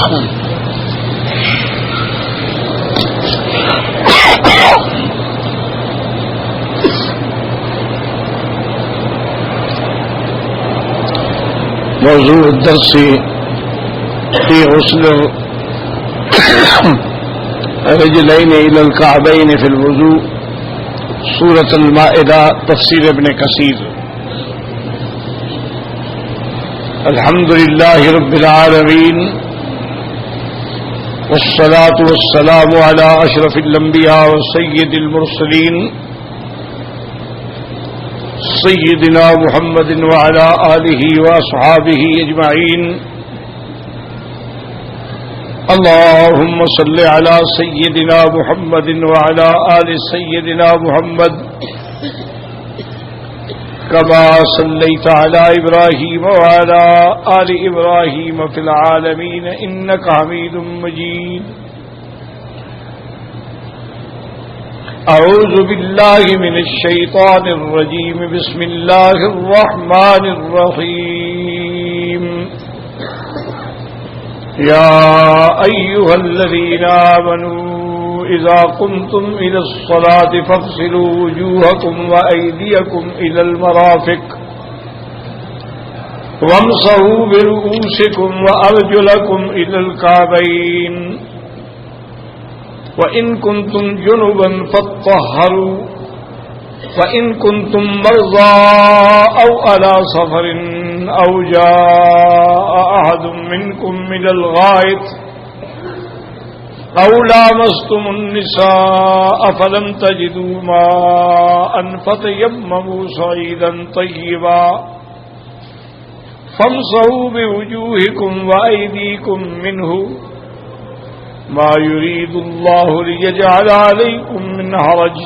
موضوع الدرس في غسل رجلين إلى الكعبين في الوضوء سورة المائدة تفسير ابن كثير. الحمد لله رب العالمين والصلاة والسلام على أشرف الأنبياء وسيد المرسلين سيدنا محمد وعلى آله وأصحابه أجمعين. اللهم صل على سيدنا محمد وعلى آل سيدنا محمد كما صليت على إبراهيم وعلى آل إبراهيم في العالمين إنك حميد مجيد. أعوذ بالله من الشيطان الرجيم. بسم الله الرحمن الرحيم. يا أيها الذين آمنوا إذا قمتم إلى الصلاة فاغسلوا وجوهكم وأيديكم إلى المرافق وامسحوا برؤوسكم وأرجلكم إلى الكعبين وَإِن كُنتُمْ جُنُبًا فَاطَّهَّرُوا وَإِن كُنتُمْ مَرْضَىٰ أَوْ عَلَىٰ سَفَرٍ أَوْ جَاءَ أَحَدٌ مِّنكُم مِّنَ الْغَائِطِ أَوْ لَامَسْتُمُ النِّسَاءَ فَلَمْ تَجِدُوا مَاءً فَتَيَمَّمُوا صَعِيدًا طَيِّبًا فَامْسَحُوا بِوُجُوهِكُمْ وَأَيْدِيكُمْ مِنْهُ ما يريد الله ليجعل عليكم من حرج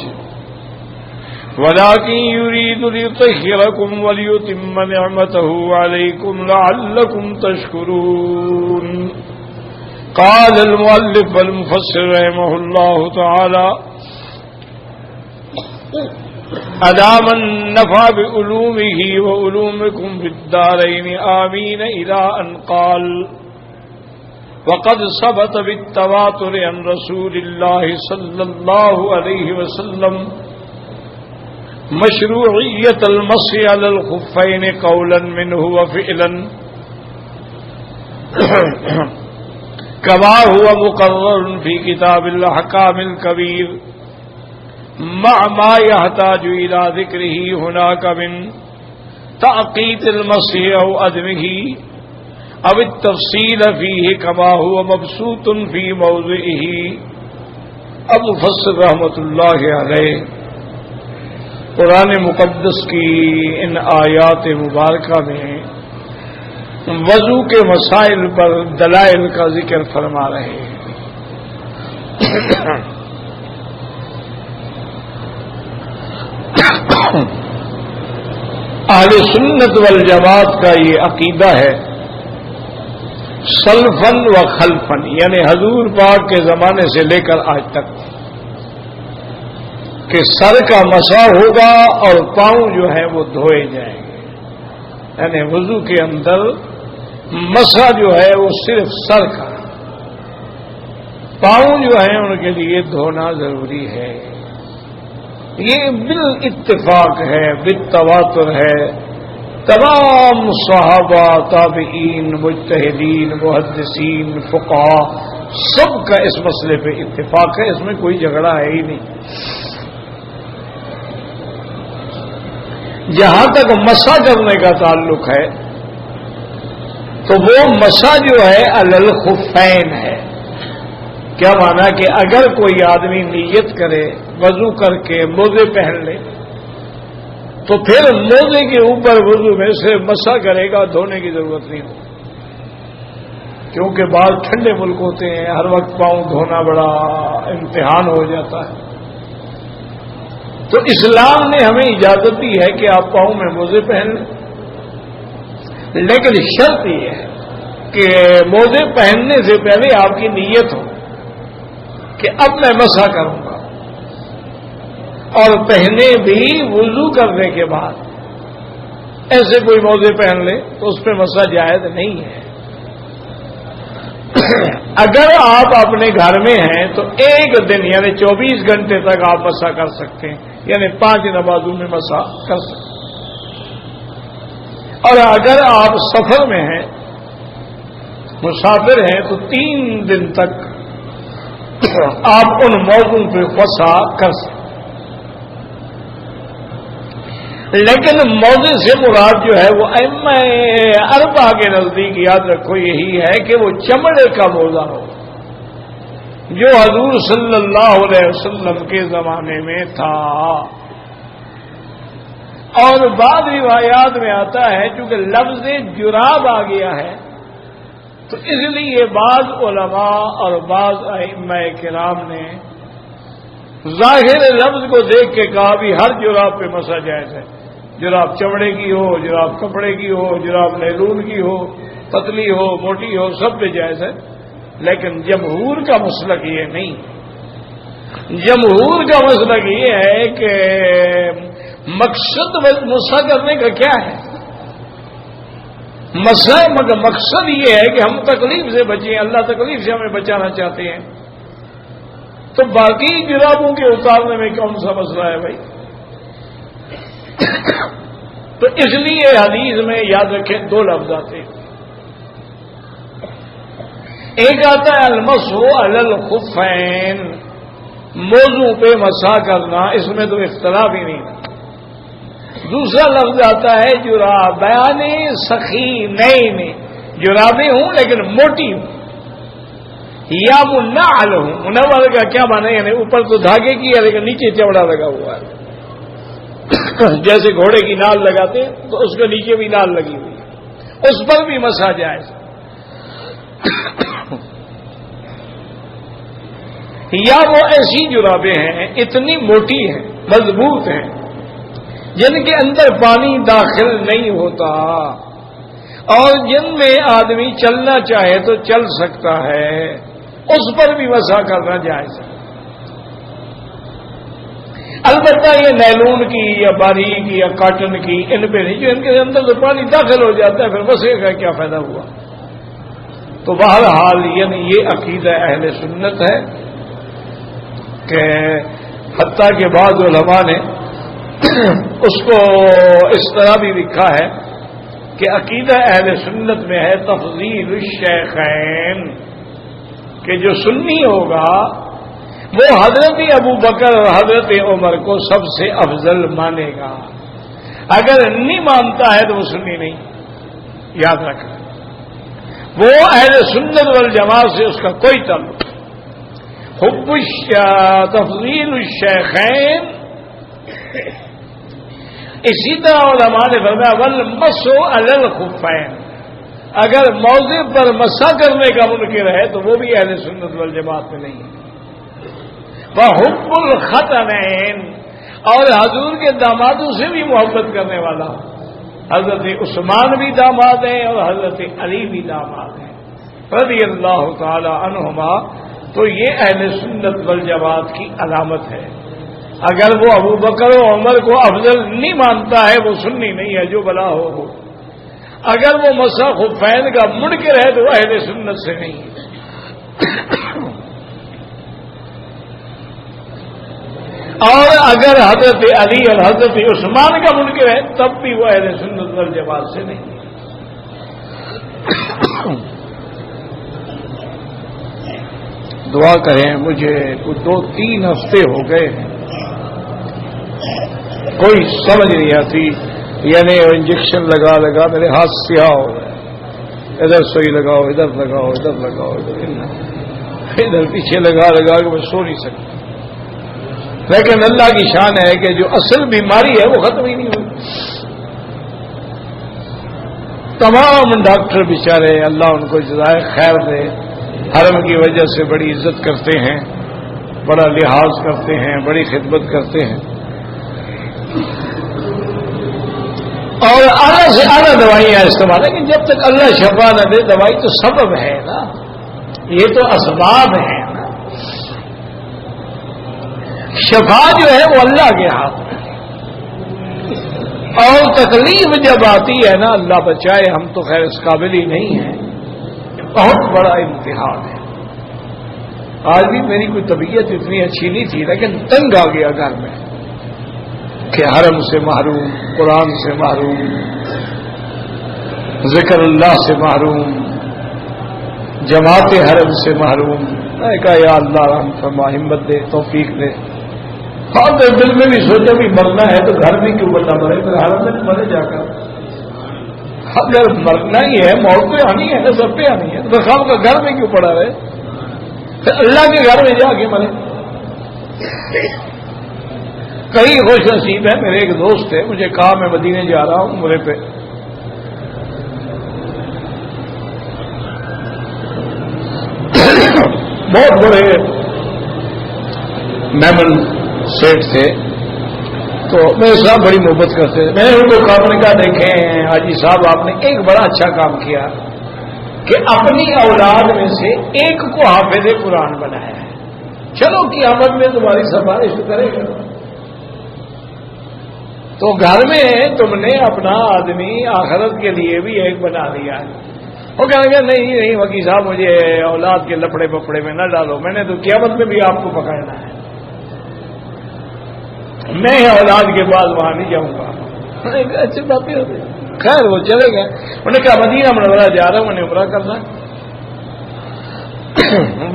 ولكن يريد ليطهركم وليتم نعمته عليكم لعلكم تشكرون. قال المؤلف والمفسر رحمه الله تعالى أدام النفع بعلومه وعلومكم في الدارين آمين إلى أن قال وقد ثبت بالتواتر عن رسول الله صلى الله عليه وسلم مشروعية المسح على الخفين قولا منه وفعلا كما هو مقرر في كتاب الأحكام الكبير مع ما يحتاج إلى ذكره هناك من تعقيد المسح أو عدمه اب التفصیل فیہ کما هو مبسوط فی موضعہ. ابو فصل رحمۃ اللہ علیہ قرآن مقدس کی ان آیات مبارکہ میں وضو کے مسائل پر دلائل کا ذکر فرما رہے ہیں. اہل سنت والجماعت کا یہ عقیدہ ہے سلفن و خلفن، یعنی حضور پاک کے زمانے سے لے کر آج تک کہ سر کا مسح ہوگا اور پاؤں جو ہے وہ دھوئے جائیں گے. یعنی وضو کے اندر مسح جو ہے وہ صرف سر کا، پاؤں جو ہیں ان کے لیے دھونا ضروری ہے. یہ بالاتفاق ہے، بالتواتر ہے. تمام صحابہ، تابعین، مجتہدین، محدثین، فقہاء سب کا اس مسئلے پہ اتفاق ہے، اس میں کوئی جھگڑا ہے ہی نہیں. جہاں تک مسح کرنے کا تعلق ہے تو وہ مسح جو ہے علی الخفین ہے. کیا مانا کہ اگر کوئی آدمی نیت کرے وضو کر کے موزے پہن لے تو پھر موزے کے اوپر وضو میں سے مسح کرے گا، دھونے کی ضرورت نہیں ہوگی. کیونکہ بعض ٹھنڈے ملک ہوتے ہیں، ہر وقت پاؤں دھونا بڑا امتحان ہو جاتا ہے. تو اسلام نے ہمیں اجازت دی ہے کہ آپ پاؤں میں موزے پہن لیں، لیکن شرط یہ ہے کہ موزے پہننے سے پہلے آپ کی نیت ہو کہ اب میں مسح کروں گا، اور پہنے بھی وضو کرنے کے بعد. ایسے کوئی موزے پہن لے تو اس پہ مسح جائز نہیں ہے. اگر آپ اپنے گھر میں ہیں تو ایک دن یعنی 24 گھنٹے تک آپ مسح کر سکتے ہیں، یعنی 5 نمازوں میں مسح کر سکتے ہیں۔ اور اگر آپ سفر میں ہیں، مسافر ہیں، تو 3 دن تک آپ ان موضوع پہ مسح کر سکتے ہیں۔ لیکن موضوع سے مراد جو ہے وہ ائمہ اربعہ کے نزدیک یاد رکھو یہی ہے کہ وہ چمڑے کا موضع ہو جو حضور صلی اللہ علیہ وسلم کے زمانے میں تھا۔ اور بعض روایات میں آتا ہے چونکہ لفظ جراب آ گیا ہے تو اس لیے بعض علماء اور بعض ائمہ کرام نے ظاہر لفظ کو دیکھ کے کہا بھی ہر جراب پہ مسح جائز ہے، جراب چمڑے کی ہو، جراب کپڑے کی ہو، جراب نیلون کی ہو، پتلی ہو موٹی ہو، سب پہ جائز ہے۔ لیکن جمہور کا مسلک یہ نہیں، جمہور کا مسلک یہ ہے کہ مقصد مسح کرنے کا کیا ہے؟ مقصد یہ ہے کہ ہم تکلیف سے بچیں، اللہ تکلیف سے ہمیں بچانا چاہتے ہیں، تو باقی جرابوں کے اتارنے میں کون سا مسئلہ ہے بھائی؟ تو اس لیے حدیث میں یاد رکھیں 2 لفظ آتے ہیں، ایک آتا ہے المسح علی الخفین، موضوع پہ مسح کرنا، اس میں تو اختلاف ہی نہیں۔ دوسرا لفظ آتا ہے جرابان سخینین، جرابیں ہوں لیکن موٹی ہوں، یا منعل ہوں۔ منعل کا کیا معنی ہے؟ یعنی اوپر تو دھاگے کی ہے لیکن نیچے چمڑا لگا ہوا ہے، جیسے گھوڑے کی نال لگاتے ہیں تو اس کے نیچے بھی نال لگی ہوئی ہے، اس پر بھی مسح جائز۔ یا وہ ایسی جرابیں ہیں اتنی موٹی ہیں، مضبوط ہیں، جن کے اندر پانی داخل نہیں ہوتا اور جن میں آدمی چلنا چاہے تو چل سکتا ہے، اس پر بھی مسح کرنا جائز ہے۔ البتہ یہ نیلون کی یا باریک یا کاٹن کی ان پہ نہیں، جو ان کے اندر تو پانی داخل ہو جاتا ہے، پھر مسح کا کیا فائدہ ہوا؟ تو بہرحال یعنی یہ عقیدہ اہل سنت ہے کہ حتیٰ کہ بعض علماء نے اس کو اس طرح بھی لکھا ہے کہ عقیدہ اہل سنت میں ہے تفضیل الشیخین، کہ جو سنی ہوگا وہ حضرت ابو بکر اور حضرت عمر کو سب سے افضل مانے گا، اگر نہیں مانتا ہے تو وہ سنی نہیں۔ یاد رکھنا وہ اہل سنت والجماعت سے اس کا کوئی تعلق۔ حب تفضیل الشیخین، اسی طرح علماء نے فرمایا والمسح علی الخفین، اگر موضع پر مسح کرنے کا منکر ہے تو وہ بھی اہل سنت والجماعت میں نہیں ہے۔ وحب الختنین، اور حضور کے دامادوں سے بھی محبت کرنے والا، حضرت عثمان بھی داماد ہیں اور حضرت علی بھی داماد ہیں رضی اللہ تعالی عنہما، تو یہ اہل سنت والجماعت کی علامت ہے۔ اگر وہ ابو بکر و عمر کو افضل نہیں مانتا ہے وہ سنی نہیں ہے، جو بلا ہو۔ اگر وہ مسح خفین کا منکر ہے تو وہ اہل سنت سے نہیں ہے۔ اور اگر حضرت علی اور حضرت عثمان کا منکر ہے تب بھی وہ اہل سنت والجماعت سے نہیں ہے۔ دعا کریں، مجھے 2-3 ہفتے ہو گئے ہیں، کوئی سمجھ نہیں آتی، یعنی انجیکشن لگا لگا میرے ہاتھ سیاہ ہو گئے، ادھر سوئی لگاؤ، ادھر لگاؤ، ادھر لگاؤ، ادھر پیچھے لگا لگا کہ میں سو نہیں سکتا۔ لیکن اللہ کی شان ہے کہ جو اصل بیماری ہے وہ ختم ہی نہیں ہوئی۔ تمام ڈاکٹر بیچارے اللہ ان کو جزائے خیر دے، حرم کی وجہ سے بڑی عزت کرتے ہیں، بڑا لحاظ کرتے ہیں، بڑی خدمت کرتے ہیں، اور اعلیٰ سے اعلیٰ دوائیاں استعمال ہے کہ جب تک اللہ شفا نہ دے، دوائی تو سبب ہے نا، یہ تو اسباب ہیں نا، شفا جو ہے وہ اللہ کے ہاتھ میں، اور تکلیف جب آتی ہے نا، اللہ بچائے، ہم تو خیر اس قابل ہی نہیں ہیں، بہت بڑا امتحان ہے. آج بھی میری کوئی طبیعت اتنی اچھی نہیں تھی لیکن تنگ آ گیا گھر میں کہ حرم سے محروم، قرآن سے محروم، ذکر اللہ سے محروم، جماعت حرم سے محروم. میں کہا یا اللہ رحم فرما، ہمت دے، توفیق دے. ہاں تو دل میں بھی سوچا بھی مرنا ہے تو گھر میں کیوں بننا مرے، پھر حرم میں مرے جا کر. اگر مرنا ہی ہے، موت پہ آنی ہے نا، سب پہ آنی ہے، تو خام کا گھر میں کیوں پڑا رہے، پھر اللہ کے گھر میں جا کے مرے. کئی خوش نصیب ہے. میرے ایک دوست ہے، مجھے کہا میں مدینے جا رہا ہوں عمرے پہ. بہت بڑے میمن سیٹ تھے، تو میرے ساتھ بڑی محبت کرتے. میں نے ان کو کہا، نے کہا دیکھیں حاجی صاحب، آپ نے ایک بڑا اچھا کام کیا کہ اپنی اولاد میں سے ایک کو حافظ قرآن بنایا ہے. چلو قیامت میں تمہاری سفارش کرے گا. تو گھر میں تم نے اپنا آدمی آخرت کے لیے بھی ایک بنا دیا ہے. وہ کہنے گا نہیں وکیل صاحب، مجھے اولاد کے لپڑے پپڑے میں نہ ڈالو، میں نے تو قیامت میں بھی آپ کو پکڑنا ہے، میں اولاد کے بعد وہاں نہیں جاؤں گا. اچھی باتیں ہوتی. خیر وہ چلے گئے. انہوں نے کہا مدینہ منورہ جا رہا ہوں، میں نے عمرہ کرنا.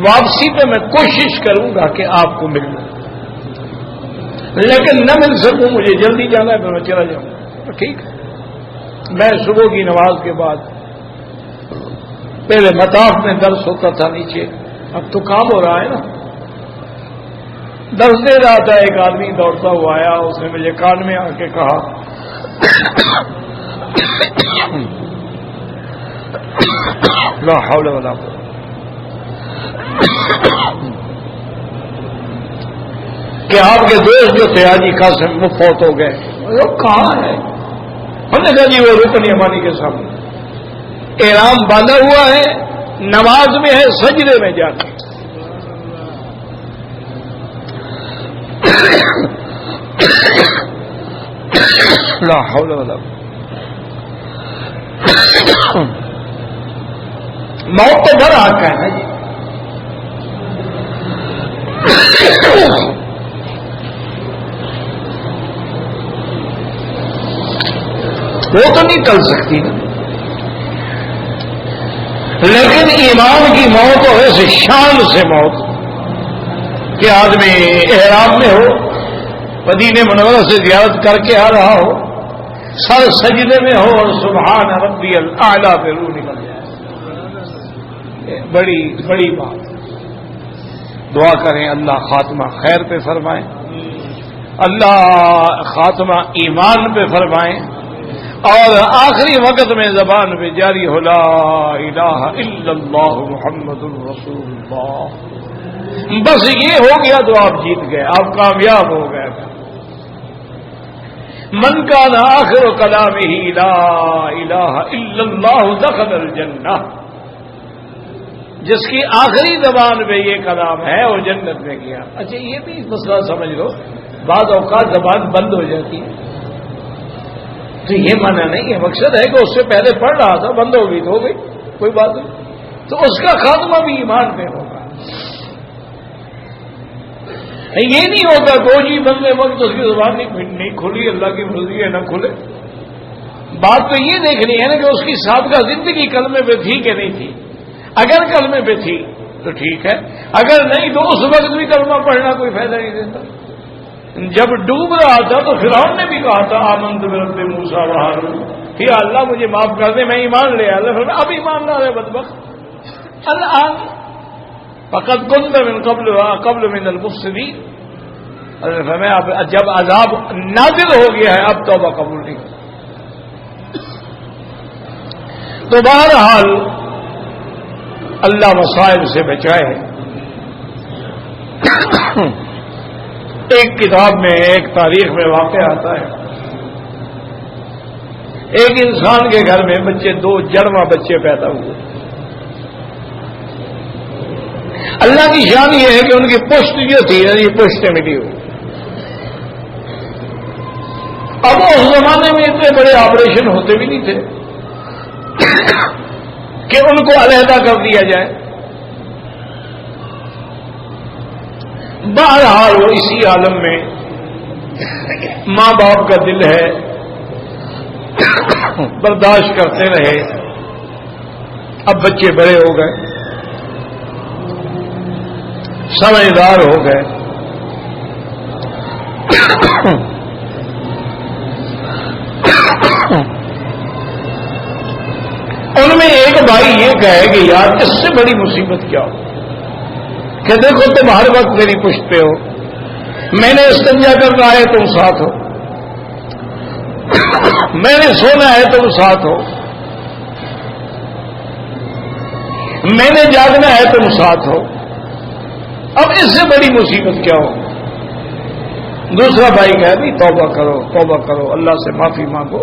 واپسی پہ میں کوشش کروں گا کہ آپ کو مل لوں، لیکن نہ مل سکوں، مجھے جلدی جانا ہے، پھر میں چلا جاؤں گا. ٹھیک ہے. میں صبح کی نماز کے بعد، پہلے مطاف میں درس ہوتا تھا نیچے، اب تو کام ہو رہا ہے نا، درس دے رہا تھا. ایک آدمی دوڑتا ہوا آیا، اس نے مجھے کان میں آ کے کہا لا حول ولا قوة، کہ آپ کے دوست جو تھے حاجی قاسم وہ فوت ہو گئے. وہ کہاں ہے؟ ہم نے کہا جی وہ رکن یمانی کے سامنے. احرام باندھا ہوا ہے، نماز میں ہے، سجدے میں جا کے. لا حول ولا قوة. موت تو ڈر آتا ہے نا جی. وہ تو نہیں ٹل سکتی نا، لیکن ایمان کی موت ہو ایسے شان سے موت کہ آدمی احرام میں ہو، مدینے منورہ سے زیارت کر کے آ رہا ہو، سر سجدے میں ہو اور سبحان ربی الاعلیٰ پہ روح نکل جائے. بڑی بڑی بات. دعا کریں اللہ خاتمہ خیر پہ فرمائیں، اللہ خاتمہ ایمان پہ فرمائیں، اور آخری وقت میں زبان پہ جاری ہو لا الہ الا اللہ محمد الرسول اللہ. بس یہ ہو گیا تو آپ جیت گئے، آپ کامیاب ہو گئے. من کان آخر کلامہ لا الہ الا اللہ دخل الجنہ. جس کی آخری زبان پہ یہ کلام ہے اور جنت میں گیا. اچھا یہ بھی مسئلہ سمجھ لو، بعض اوقات زبان بند ہو جاتی ہے تو یہ معنی نہیں ہے، مقصد ہے کہ اس سے پہلے پڑھ رہا تھا، بند ہو گئی تو ہو گئی، کوئی بات نہیں، تو اس کا خاتمہ بھی ایمان پہ ہوگا. یہ نہیں ہوتا دو جی بندے وقت اس کی زبان نہیں کھلی، اللہ کی مرضی ہے نہ کھلے. بات تو یہ دیکھنی ہے نا کہ اس کی سابقہ زندگی کلمے پہ تھی کہ نہیں تھی. اگر کلمے پہ تھی تو ٹھیک ہے، اگر نہیں تو اس وقت بھی کلمہ پڑھنا کوئی فائدہ نہیں دیتا. جب ڈوب رہا تھا تو فرعون نے بھی کہا تھا آمنت برب موسیٰ و ہارون، یا اللہ مجھے معاف کر دے، میں ایمان لے آیا. اللہ اب ایمان نہ رہے بدبخت. الآن فقد كنت من قبل من المفسدين. جب عذاب نازل ہو گیا ہے اب توبہ قبول نہیں. تو بہرحال اللہ مصائب سے بچائے. ایک کتاب میں ایک تاریخ میں واقع آتا ہے، ایک انسان کے گھر میں بچے، دو جڑواں بچے پیدا ہوئے. اللہ کی شان یہ ہے کہ ان کی پشت جو تھی یہ پشتیں ملی ہوئی. اب اس زمانے میں اتنے بڑے آپریشن ہوتے بھی نہیں تھے. کہ ان کو علیحدہ کر دیا جائے. بہرحال وہ اسی عالم میں ماں باپ کا دل ہے برداشت کرتے رہے. اب بچے بڑے ہو گئے، سمجھدار ہو گئے. ان میں ایک بھائی یہ کہے کہ یار اس سے بڑی مصیبت کیا ہو کہ دیکھو تم ہر وقت میری پشت پہ ہو، میں نے استنجا کرنا ہے تم ساتھ ہو، میں نے سونا ہے تم ساتھ ہو، میں نے جاگنا ہے تم ساتھ ہو، اب اس سے بڑی مصیبت کیا ہو. دوسرا بھائی کہا بھی توبہ کرو توبہ کرو، اللہ سے معافی مانگو.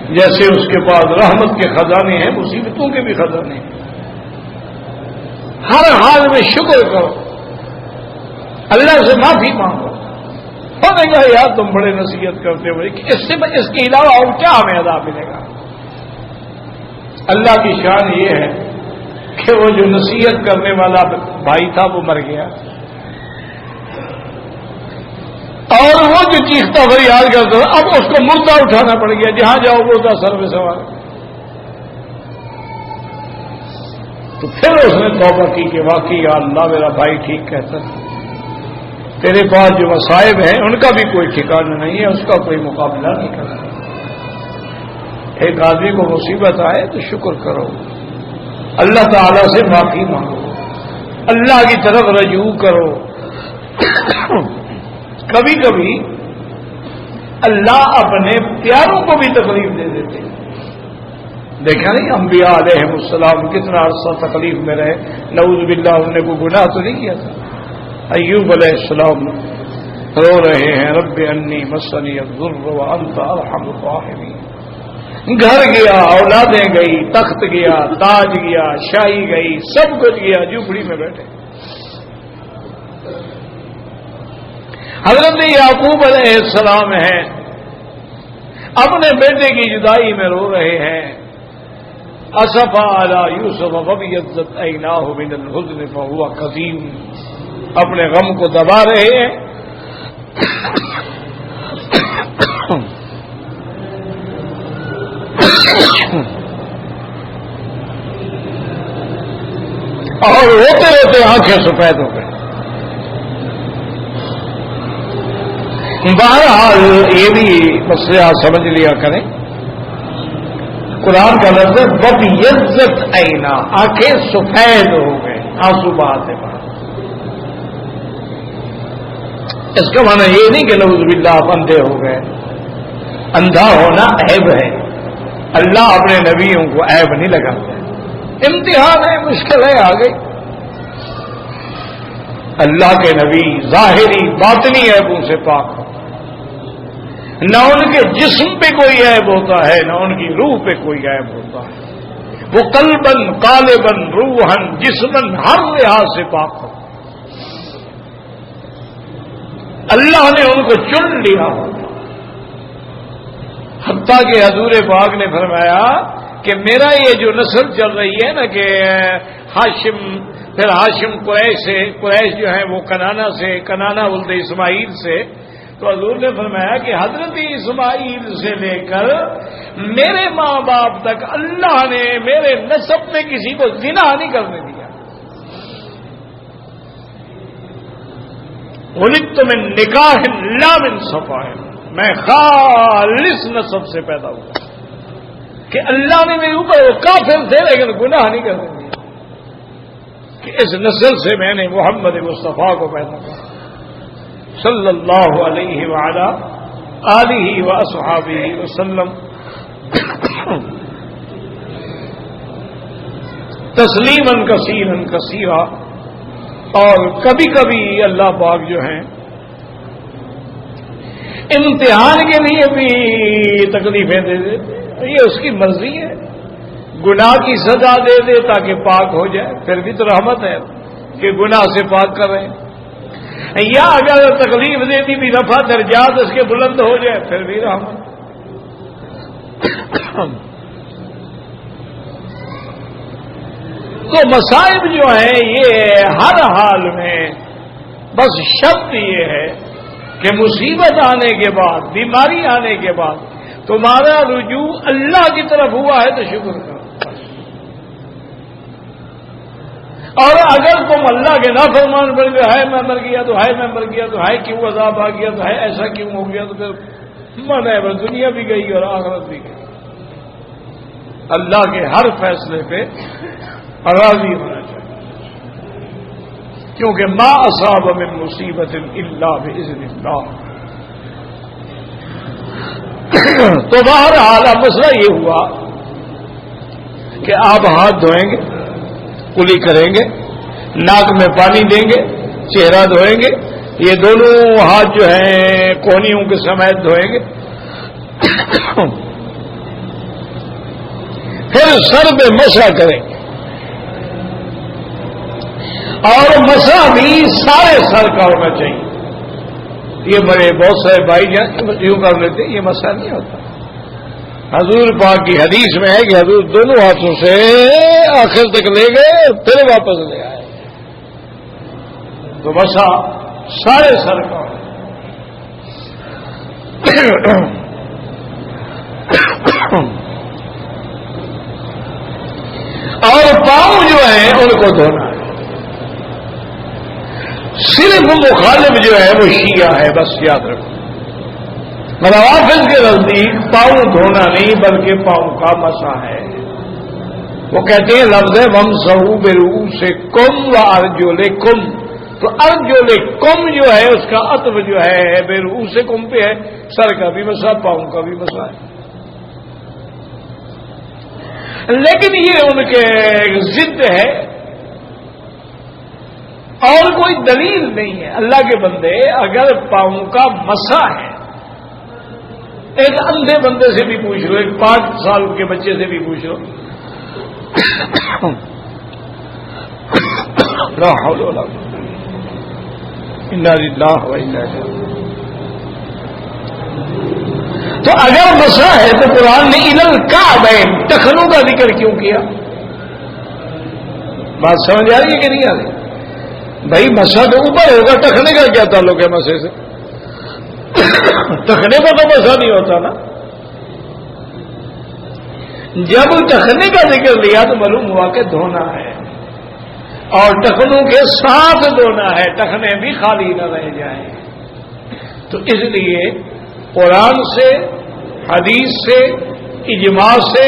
جیسے اس کے پاس رحمت کے خزانے ہیں مصیبتوں کے بھی خزانے ہیں. ہر حال میں شکر کرو، اللہ سے معافی مانگو. اور نے کہا یار تم بڑے نصیحت کرتے ہو، اس کے علاوہ اور کیا ہمیں عذاب ملے گا. اللہ کی شان یہ ہے کہ وہ جو نصیحت کرنے والا بھائی تھا وہ مر گیا، اور وہ جو چیختا فریاد کرتا تھا اب اس کو مردہ اٹھانا پڑ گیا. جہاں جاؤ مردہ سر میں سوار. تو پھر اس نے توبہ کی کہ واقعی یا اللہ میرا بھائی ٹھیک کہتا ہے، تیرے پاس جو مصائب ہیں ان کا بھی کوئی ٹھکانہ نہیں ہے، اس کا کوئی مقابلہ نہیں کرنا. ایک آدمی کو مصیبت آئے تو شکر کرو، اللہ تعالی سے معافی مانگو، اللہ کی طرف رجوع کرو. کبھی کبھی اللہ اپنے پیاروں کو بھی تکلیف دے دیتے ہیں. دیکھا نہیں انبیاء علیہ السلام کتنا عرصہ تکلیف میں رہے، نعوذ باللہ انہوں نے کوئی گناہ تو نہیں کیا تھا. ایوب علیہ السلام رو رہے ہیں رب انی مسنی الضر وانت ارحم الراحمین. گھر گیا، اولادیں گئی، تخت گیا، تاج گیا، شاہی گئی، سب کچھ گیا، جھوپڑی میں بیٹھے. حضرت یعقوب علیہ السلام ہیں اپنے بیٹے کی جدائی میں رو رہے ہیں. اسفا علی یوسف وابیضت عیناہ من الحزن فهو کظیم. اپنے غم کو دبا رہے ہیں. اور روتے روتے آنکھیں سفید ہو گئی. بہرحال یہ بھی مسئلہ سمجھ لیا کریں، قرآن کا لفظ ہے وَبِيَضَّتْ عَيْنَاهُ، آنکھیں سفید ہو گئے، آنسو بہاتے بہاتے. اس کا معنی یہ نہیں کہ نعوذ باللہ آپ اندھے ہو گئے. اندھا ہونا عیب ہے، اللہ اپنے نبیوں کو عیب نہیں لگاتا. امتحان ہے، مشکل ہے، آ گئی. اللہ کے نبی ظاہری باطنی عیبوں سے پاک ہو. نہ ان کے جسم پہ کوئی عیب ہوتا ہے، نہ ان کی روح پہ کوئی عیب ہوتا ہے. وہ قلباً قالباً روحاً جسماً ہر لحاظ سے پاک ہو. اللہ نے ان کو چن لیا. حتیٰ کہ حضور پاک نے فرمایا کہ میرا یہ جو نسل چل رہی ہے نا کہ ہاشم، پھر ہاشم قریش جو ہیں وہ کنانا سے، کنانا ولد اسماعیل سے، تو حضور نے فرمایا کہ حضرت اسماعیل سے لے کر میرے ماں باپ تک اللہ نے میرے نسب میں کسی کو زنا نہیں کرنے دیا. ولدت من نکاح لا من صفاء، میں خالص نسب سے پیدا ہوا کہ اللہ نے میرے اوپر، وہ کافر تھے لیکن گناہ نہیں کرنے دیا، کہ اس نسل سے میں نے محمد مصطفیٰ کو پیدا کیا صلی اللہ علیہ وعلا آلہ واصحابہ وسلم تسلیما کثیرا کثیرا. اور کبھی کبھی اللہ پاک جو ہیں امتحان کے لیے بھی تکلیفیں دے دیتے، یہ اس کی مرضی ہے. گناہ کی سزا دے دے تاکہ پاک ہو جائے، پھر بھی تو رحمت ہے کہ گناہ سے پاک کر رہے ہیں. یا اگر تکلیف دیتی بھی رفع درجات اس کے بلند ہو جائے پھر بھی رحمت. تو مصائب جو ہیں یہ ہر حال میں بس شرط یہ ہے کہ مصیبت آنے کے بعد، بیماری آنے کے بعد تمہارا رجوع اللہ کی طرف ہوا ہے تو شکر کرو، اور اگر تم اللہ کے نافرمان بن گئے، ہائے میں مر گیا تو ہائے میں مر گیا تو ہائے کیوں عذاب آ گیا تو ہائے ایسا کیوں ہو گیا، تو پھر من ہے بس دنیا بھی گئی اور آخرت بھی گئی۔ اللہ کے ہر فیصلے پہ راضی ہونا چاہیے، کیونکہ ما اصاب من مصیبت الا باذن اللہ۔ تو بہرحال اب مسئلہ یہ ہوا کہ آپ ہاتھ دھوئیں گے، کلی کریں گے، ناک میں پانی دیں گے، چہرہ دھوئیں گے، یہ دونوں ہاتھ جو ہیں کونیوں کے سمیت دھوئیں گے، پھر سر پہ مسح کریں گے، اور مسح بھی سارے سر کا ہونا چاہیے۔ یہ بڑے بہت سارے بھائی جان یوں کر لیتے، یہ مسح نہیں ہوتا۔ حضور پاک کی حدیث میں ہے کہ حضور دونوں ہاتھوں سے آخر تک لے گئے پھر واپس لے آئے، تو مسح سارے سر کا اور پاؤں جو ہیں ان کو دھونا ہے۔ صرف مخالف جو ہے وہ شیعہ ہے، بس یاد رکھو۔ روافض کے نزدیک پاؤں دھونا نہیں بلکہ پاؤں کا مسح ہے۔ وہ کہتے ہیں لفظ وَامْسَحُوا بِرُؤُوسِکُمْ وَأَرْجُلِکُمْ، تو ارجلکم جو ہے اس کا عطف جو ہے برؤوسکم پہ ہے، سر کا بھی مسح پاؤں کا بھی مسح ہے۔ لیکن یہ ان کے ضد ہے اور کوئی دلیل نہیں ہے۔ اللہ کے بندے اگر پاؤں کا مسح ہے، ایک اندھے بندے سے بھی پوچھ لو، ایک 5 سال کے بچے سے بھی پوچھ لو، لا حول ولا قوة الا باللہ و انا الیہ راجعون۔ تو اگر مسح ہے تو قرآن نے الی الکعبین ٹخنوں کا ذکر کیوں کیا؟ بات سمجھ آ رہی ہے کہ نہیں آ رہی؟ بھائی مسح تو اوپر ہوگا، ٹخنے کا کیا تعلق ہے مسح سے؟ ٹخنے کا تو مسح نہیں ہوتا نا۔ جب ٹخنے کا ذکر لیا تو معلوم ہوا کہ دھونا ہے، اور ٹخنوں کے ساتھ دھونا ہے، ٹخنے بھی خالی نہ رہ جائیں۔ تو اس لیے قرآن سے، حدیث سے، اجماع سے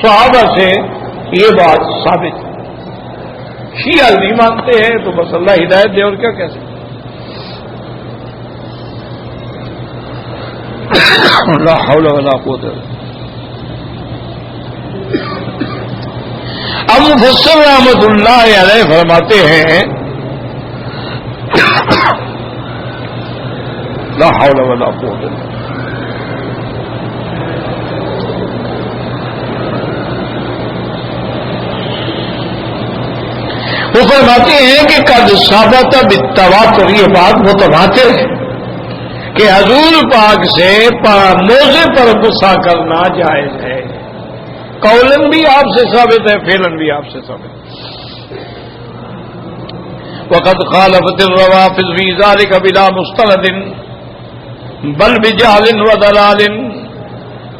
صحابہ سے یہ بات ثابت ہے۔ شیعہ نہیں مانتے ہیں تو بس اللہ ہدایت دے، اور کیا کہہ سکتے۔ لا حول ولا قوت الا باللہ۔ اب مفسر رحمۃ اللہ علیہ فرماتے ہیں لا حول ولا قوت الا باللہ۔ وہ فرماتے ہیں کہ قد ثبت بالتواتر، یہ بات متواتر ہے کہ حضور پاک سے موضع پر مسح کرنا جائز ہے، قولن بھی آپ سے ثابت ہے، فعلن بھی آپ سے ثابت ہے۔ وقد خالفت الروافض فی ذلک بلا مستند بل بجہل وضلال۔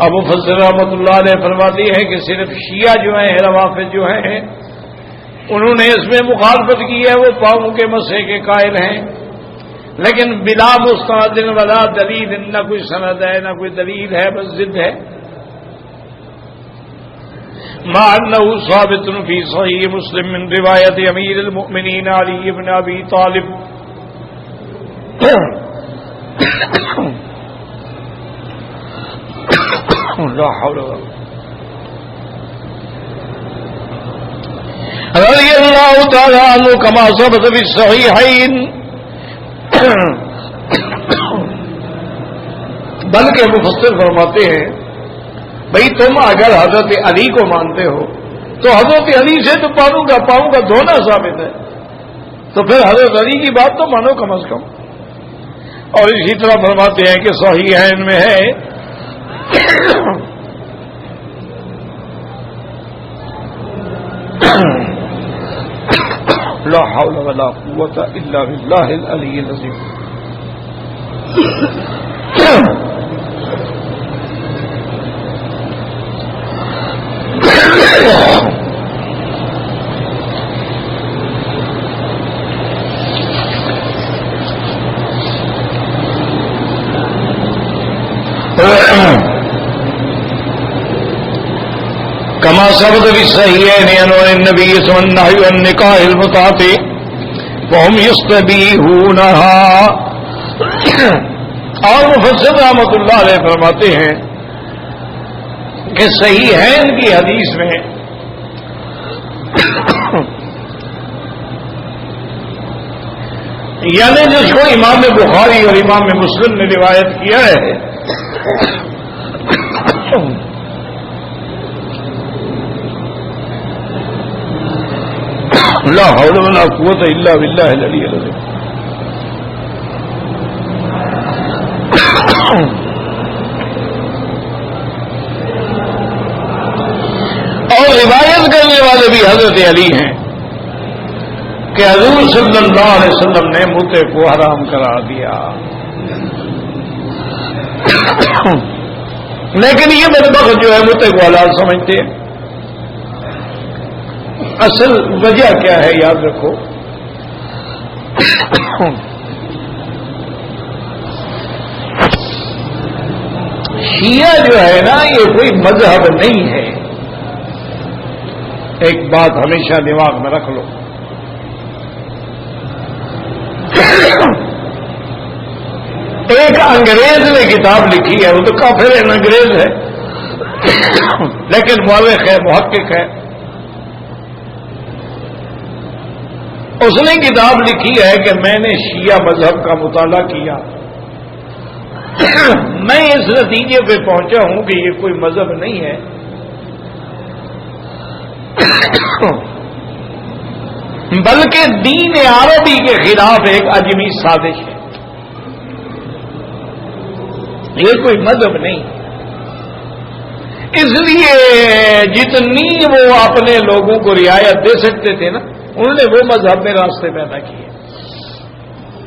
ابو فضل رحمۃ اللہ علیہ فرماتی ہے کہ صرف شیعہ جو ہیں، روافض جو ہیں، انہوں نے اس میں مخالفت کی ہے، وہ پاؤں کے مسح کے قائل ہیں، لیکن بلا مستند ولا دلیل، نہ کوئی سند ہے نہ کوئی دلیل ہے، بس ضد ہے۔ مع انه ثابت في صحيح مسلم من روایت امیر المؤمنین علی بن ابی طالب لا حول ولا قوة رضی اللہ تعالی عنہ کما ثبت في الصحیحین۔ بلکہ مفسر فرماتے ہیں بھئی تم اگر حضرت علی کو مانتے ہو تو حضرت علی سے تو پاؤں کا دھونا ثابت ہے، تو پھر حضرت علی کی بات تو مانو کم از کم۔ اور اسی طرح فرماتے ہیں کہ صحیحین میں ہے لا حول ولا قوة الا باللہ العلی العظیم. کما ثبت فی الصحیحین عن النبی صلی اللہ علیہ وسلم نہی عن نکاح المتعۃ وهم یستبیحونها. اور مفسر رحمۃ اللہ علیہ فرماتے ہیں کہ صحیحین کی حدیث میں یعنی جس کو امام بخاری اور امام مسلم نے روایت کیا ہے لا حول ولا قوة الا باللہ العلی العظیم. اور روایت کرنے والے بھی حضرت علی ہیں کہ حضور صلی اللہ علیہ وسلم نے متے کو حرام قرار دیا. لیکن یہ بدبخت جو ہے متے کو حلال سمجھتے ہیں. اصل وجہ کیا ہے یاد رکھو. شیعہ جو ہے نا یہ کوئی مذہب نہیں ہے. ایک بات ہمیشہ دماغ میں رکھ لو. ایک انگریز نے کتاب لکھی ہے, وہ تو کافر ہے, انگریز ہے لیکن مورخ ہے, محقق ہے. اس نے کتاب لکھی ہے کہ میں نے شیعہ مذہب کا مطالعہ کیا, میں اس نتیجے پہ پہنچا ہوں کہ یہ کوئی مذہب نہیں ہے بلکہ دین عربی کے خلاف ایک عجمی سازش ہے. یہ کوئی مذہب نہیں. اس لیے جتنی وہ اپنے لوگوں کو رعایت دے سکتے تھے نا, انہوں نے وہ مذہب میں راستے پیدا کیے.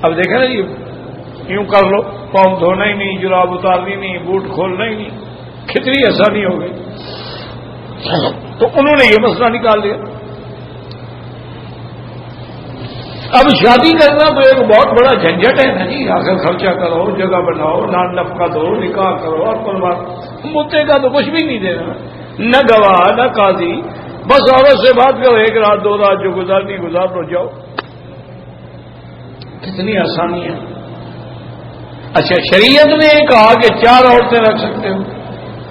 اب دیکھیں نا, یوں کر لو, پاؤں دھونا ہی نہیں, جراب اتارنی نہیں, بوٹ کھولنا ہی نہیں, کتنی آسانی ہو گئی. تو انہوں نے یہ مسئلہ نکال دیا. اب شادی کرنا تو ایک بہت بڑا جھنجٹ ہے نا جی. آخر خرچہ کرو, جگہ بناؤ, نان نفقہ دو, نکاح کرو, اور پروار. متے کا تو کچھ بھی نہیں دینا, نہ گواہ نہ قاضی, بس عورت سے بات کرو, ایک رات دو رات جو گزارنی گزار لو, جاؤ. کتنی آسانی ہے. اچھا, شریعت نے کہا کہ 4 عورتیں رکھ سکتے ہو.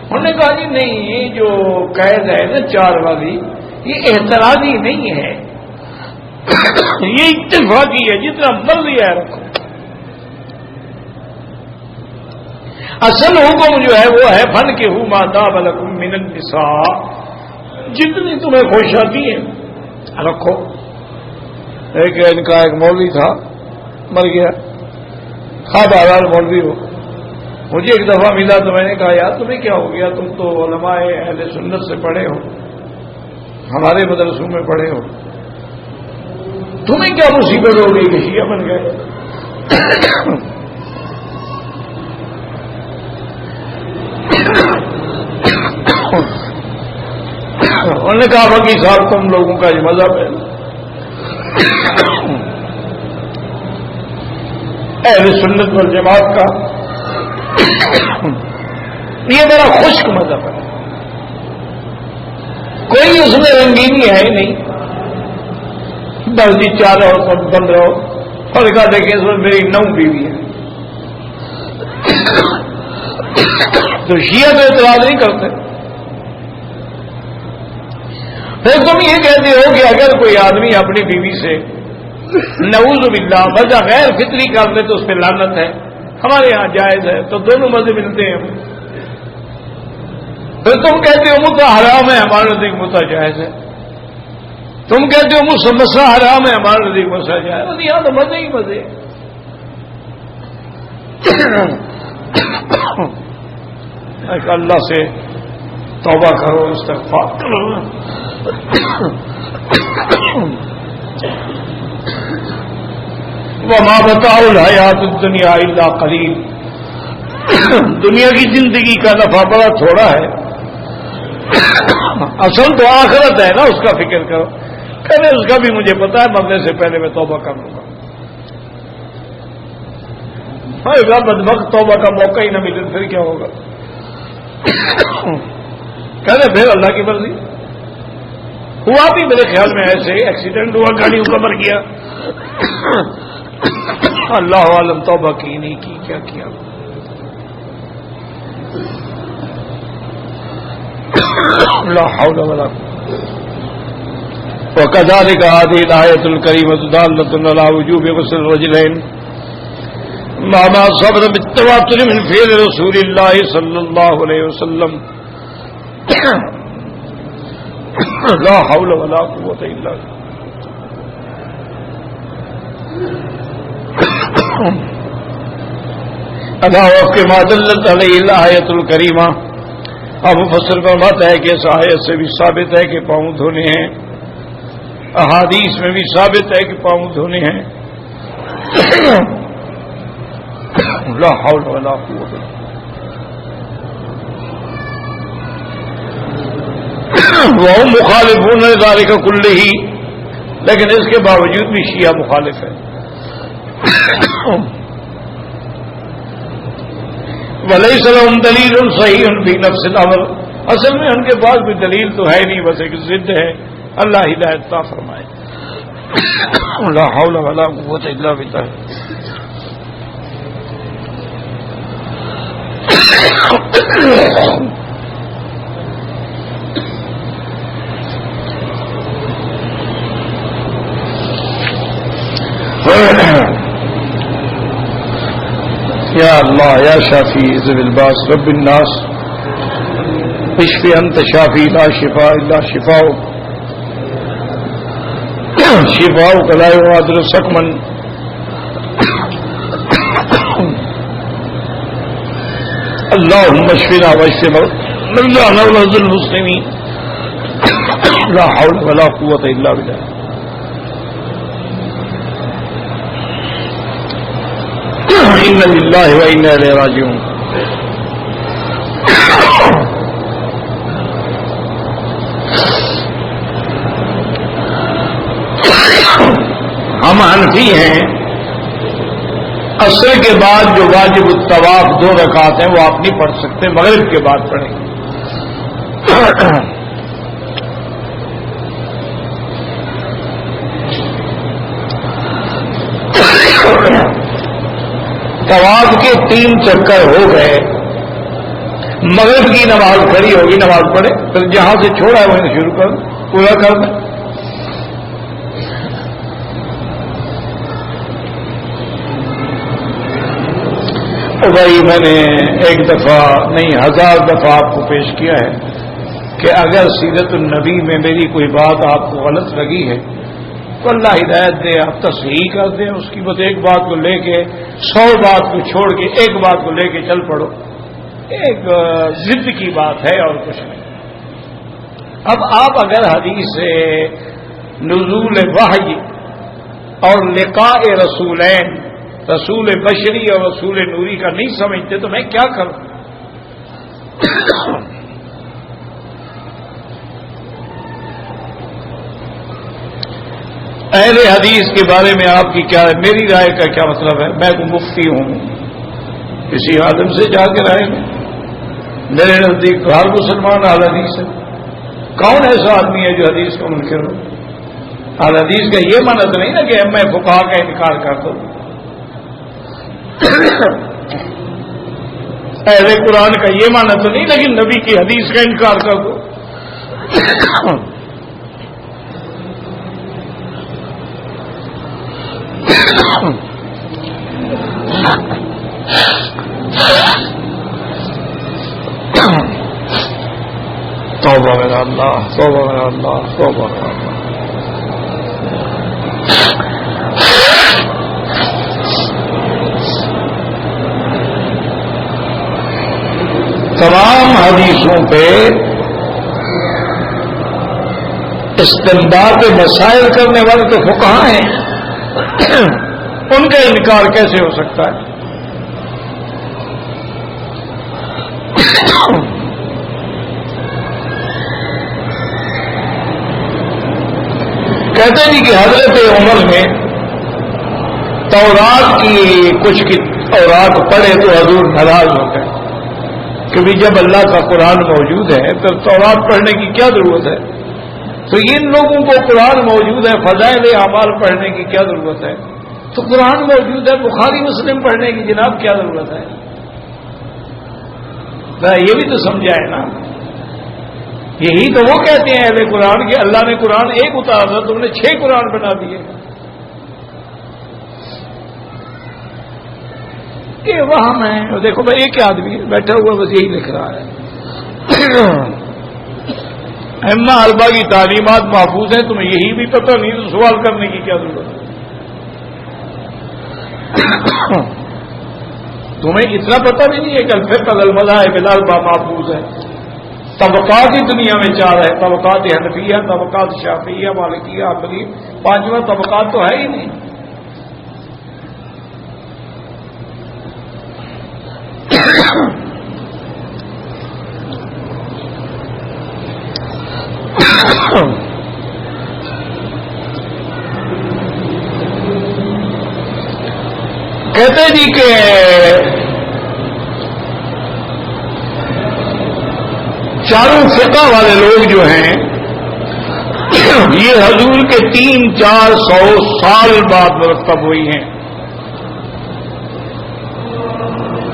انہوں نے کہا جی نہیں, یہ جو قید ہے نا 4 والی, یہ اعتراضی نہیں ہے, یہ اتفاقی ہے, جتنا مرضی ہے رکھو. اصل حکم جو ہے وہ ہے فن کے ہوں ماتا بلکم من النساء, جتنی تمہیں خوش آتی ہیں رکھو. ان کا ایک مولوی تھا, مر گیا, خواب آزاد مولوی ہو. مجھے ایک دفعہ ملا تو میں نے کہا یار تمہیں کیا ہو گیا, تم تو علماء اہل سنت سے پڑھے ہو, ہمارے مدرسوں میں پڑھے ہو, تمہیں کیا مصیبت ہو گئی کہ شیعہ بن گئے؟ انہوں نے کہا باقی صاحب تم لوگوں کا یہ مذہب ہے, اہل سنت والجماعت کا یہ بڑا خشک مذہب ہے, کوئی اس میں رنگینی ہے ہی نہیں. بس جی 4 اور بند رہو, اور کہا دیکھیں اس میں میری 9 بیوی ہے. تو شیعہ تو اعتراض نہیں کرتے. پھر تم یہ کہتے ہو کہ اگر کوئی آدمی اپنی بیوی سے نعوذ باللہ وجہ غیر فطری کر لے تو اس پہ لعنت ہے, ہمارے ہاں جائز ہے. تو دونوں مذہب ملتے ہیں. پھر تم کہتے ہو متا حرام ہے, ہمارے نزدیک متا جائز ہے. تم کہتے ہو مسا حرام ہے, ہمارے نزدیک مسا جائز ہے. یہاں تو مزے ہی مزے. اللہ سے توبہ کرو، استغفار کرو. وما متاع الحیات الدنیا الا قلیل. دنیا کی زندگی کا نفع بڑا تھوڑا ہے، اصل تو آخرت ہے نا، اس کا فکر کرو. کہنے اس کا بھی مجھے پتا ہے، مرنے سے پہلے میں توبہ کر لوں گا. بدبخت توبہ کا موقع ہی نہ ملے پھر کیا ہوگا؟ کہنے پھر اللہ کی مرضی. ہوا بھی میرے خیال میں ایسے ایکسیڈنٹ ہوا، گاڑی اوپر مر گیا. اللہ عالم توبہ کی نہیں کی، کیا کیا. لا حول ولا قوة. وكذلك هذه الآية الكريمة دالة على وجوب غسل الرجلين مع ما صبر بالتواتر من فعل رسول الله صلى الله عليه وسلم. لا حول ولا قوة إلا بالله. اللہ وفق ما دلت علیہ الآیۃ الکریمہ. اب مفسر فرماتا ہے کہ اس آیت سے بھی ثابت ہے کہ پاؤں دھونے ہیں، احادیث میں بھی ثابت ہے کہ پاؤں دھونے ہیں. لا حول ولا قوة. وہ مخالفون ذالک کلہ، لیکن اس کے باوجود بھی شیعہ مخالف ہے. ولیس لہم دلیل صحیح فی نفس الامر. اصل میں ان کے پاس بھی دلیل تو ہے نہیں، بس ایک ضد ہے. اللہ ہدایت عطا فرمائے. لا حول ولا قوة الا باللہ. یا اللہ یا شافی ذی الباس رب الناس اشف انت شافی لا شفاء الا شفاؤک شفاؤک لا یغادر سقما اللهم اشفنا واشف مرضانا ومرضى المسلمين. لا حول ولا قوة الا بالله. انا للہ وانا الیہ راجعون. ہم حنفی ہیں، عصر کے بعد جو واجب الطواف 2 رکعات ہیں وہ آپ نہیں پڑھ سکتے، مغرب کے بعد پڑھیں. طواف کے 3 چکر ہو گئے، مغرب کی نماز کھڑی ہوگی، نماز پڑھے، پھر جہاں سے چھوڑا ہے وہیں شروع کر پورا کر دیں. بھائی میں نے ایک دفعہ نہیں 1000 دفعہ آپ کو پیش کیا ہے کہ اگر سیرت النبی میں میری کوئی بات آپ کو غلط لگی ہے تو اللہ ہدایت دے، آپ تصحیح کر دیں اس کی. بس ایک بات کو لے کے 100 بات کو چھوڑ کے ایک بات کو لے کے چل پڑو، ایک ضد کی بات ہے اور کچھ نہیں. اب آپ اگر حدیث نزول وحی اور لقاء رسولین، رسول بشری اور رسول نوری کا نہیں سمجھتے تو میں کیا کروں؟ اہل حدیث کے بارے میں آپ کی کیا میری رائے کا کیا مطلب ہے؟ میں کو مفتی ہوں، کسی عالم سے جا کے رائے میں. میرے نزدیک تو ہر مسلمان اہل حدیث ہے. کون ایسا آدمی ہے جو حدیث کا منکر ہو؟ اہل حدیث کا یہ معنی تو نہیں نا کہ میں فقہا کا انکار کرتا ہوں. اہل قرآن کا یہ معنی تو نہیں لیکن نبی کی حدیث کا انکار کر دو. توبہ میرا اللہ، توبہ میرا اللہ، توبہ میرا اللہ. تمام احادیثوں پہ استنباط مسائل کرنے والے تو فقہا ہیں، ان کا انکار کیسے ہو سکتا ہے؟ کہتے ہیں کہ حضرت عمر نے تورات کی کچھ کی تورات پڑھے تو حضور ناراض ہو گئے کہ جب اللہ کا قرآن موجود ہے تو تورات پڑھنے کی کیا ضرورت ہے؟ تو ان لوگوں کو قرآن موجود ہے، فضائل اعمال پڑھنے کی کیا ضرورت ہے؟ تو قرآن موجود ہے، بخاری مسلم پڑھنے کی جناب کیا ضرورت ہے؟ یہ بھی تو سمجھائے نا. یہی تو وہ کہتے ہیں اہل قرآن کہ اللہ نے قرآن ایک اتارا تھا، تم نے 6 قرآن بنا دیے. یہ وہم ہے. دیکھو بھائی ایک آدمی بیٹھا ہوا بس یہی لکھ رہا ہے. ائمہ اربعہ کی تعلیمات محفوظ ہیں، تمہیں یہی بھی پتہ نہیں تو سوال کرنے کی کیا ضرورت ہے؟ تمہیں اتنا پتہ بھی نہیں ہے کہ الفقہ المذاہب الاربعہ محفوظ ہے. طبقات ہی دنیا میں 4 ہے، طبقات حنفیہ، طبقات شافعیہ، مالکیہ، حنبلی، 5واں طبقات تو ہے ہی نہیں. کہتے جی کہ چاروں فقہ والے لوگ جو ہیں یہ حضور کے 300-400 سال بعد مرتب ہوئی ہیں.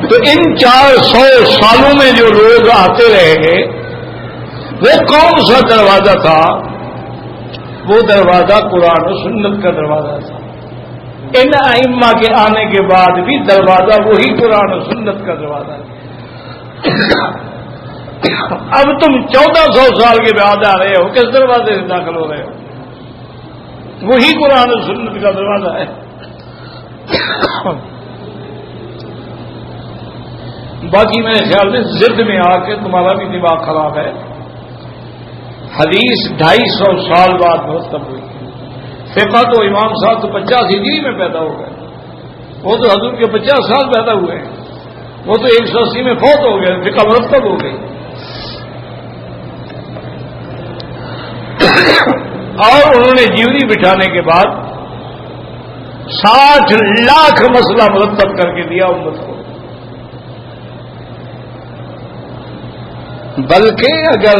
تو ان 400 سالوں میں جو لوگ آتے رہے وہ کون سا دروازہ تھا؟ وہ دروازہ قرآن و سنت کا دروازہ تھا. ان ائمہ کے آنے کے بعد بھی دروازہ وہی قرآن و سنت کا دروازہ ہے. اب تم 1400 سال کے بعد آ رہے ہو، کس دروازے سے داخل ہو رہے ہو؟ وہی قرآن و سنت کا دروازہ ہے. باقی میرے خیال میں ضد میں آ کے تمہارا بھی دماغ خراب ہے. حدیث 250 سال بعد مرتب ہوئی. فقہ تو امام صاحب تو 50 ہجری میں پیدا ہو گئے، وہ تو حضور کے 50 سال پیدا ہوئے ہیں، وہ تو 180 میں فوت ہو گئے، فقہ مرتب ہو گئی. اور انہوں نے جیوری بٹھانے کے بعد 60 لاکھ مسئلہ مرتب کر کے دیا امت کو. بلکہ اگر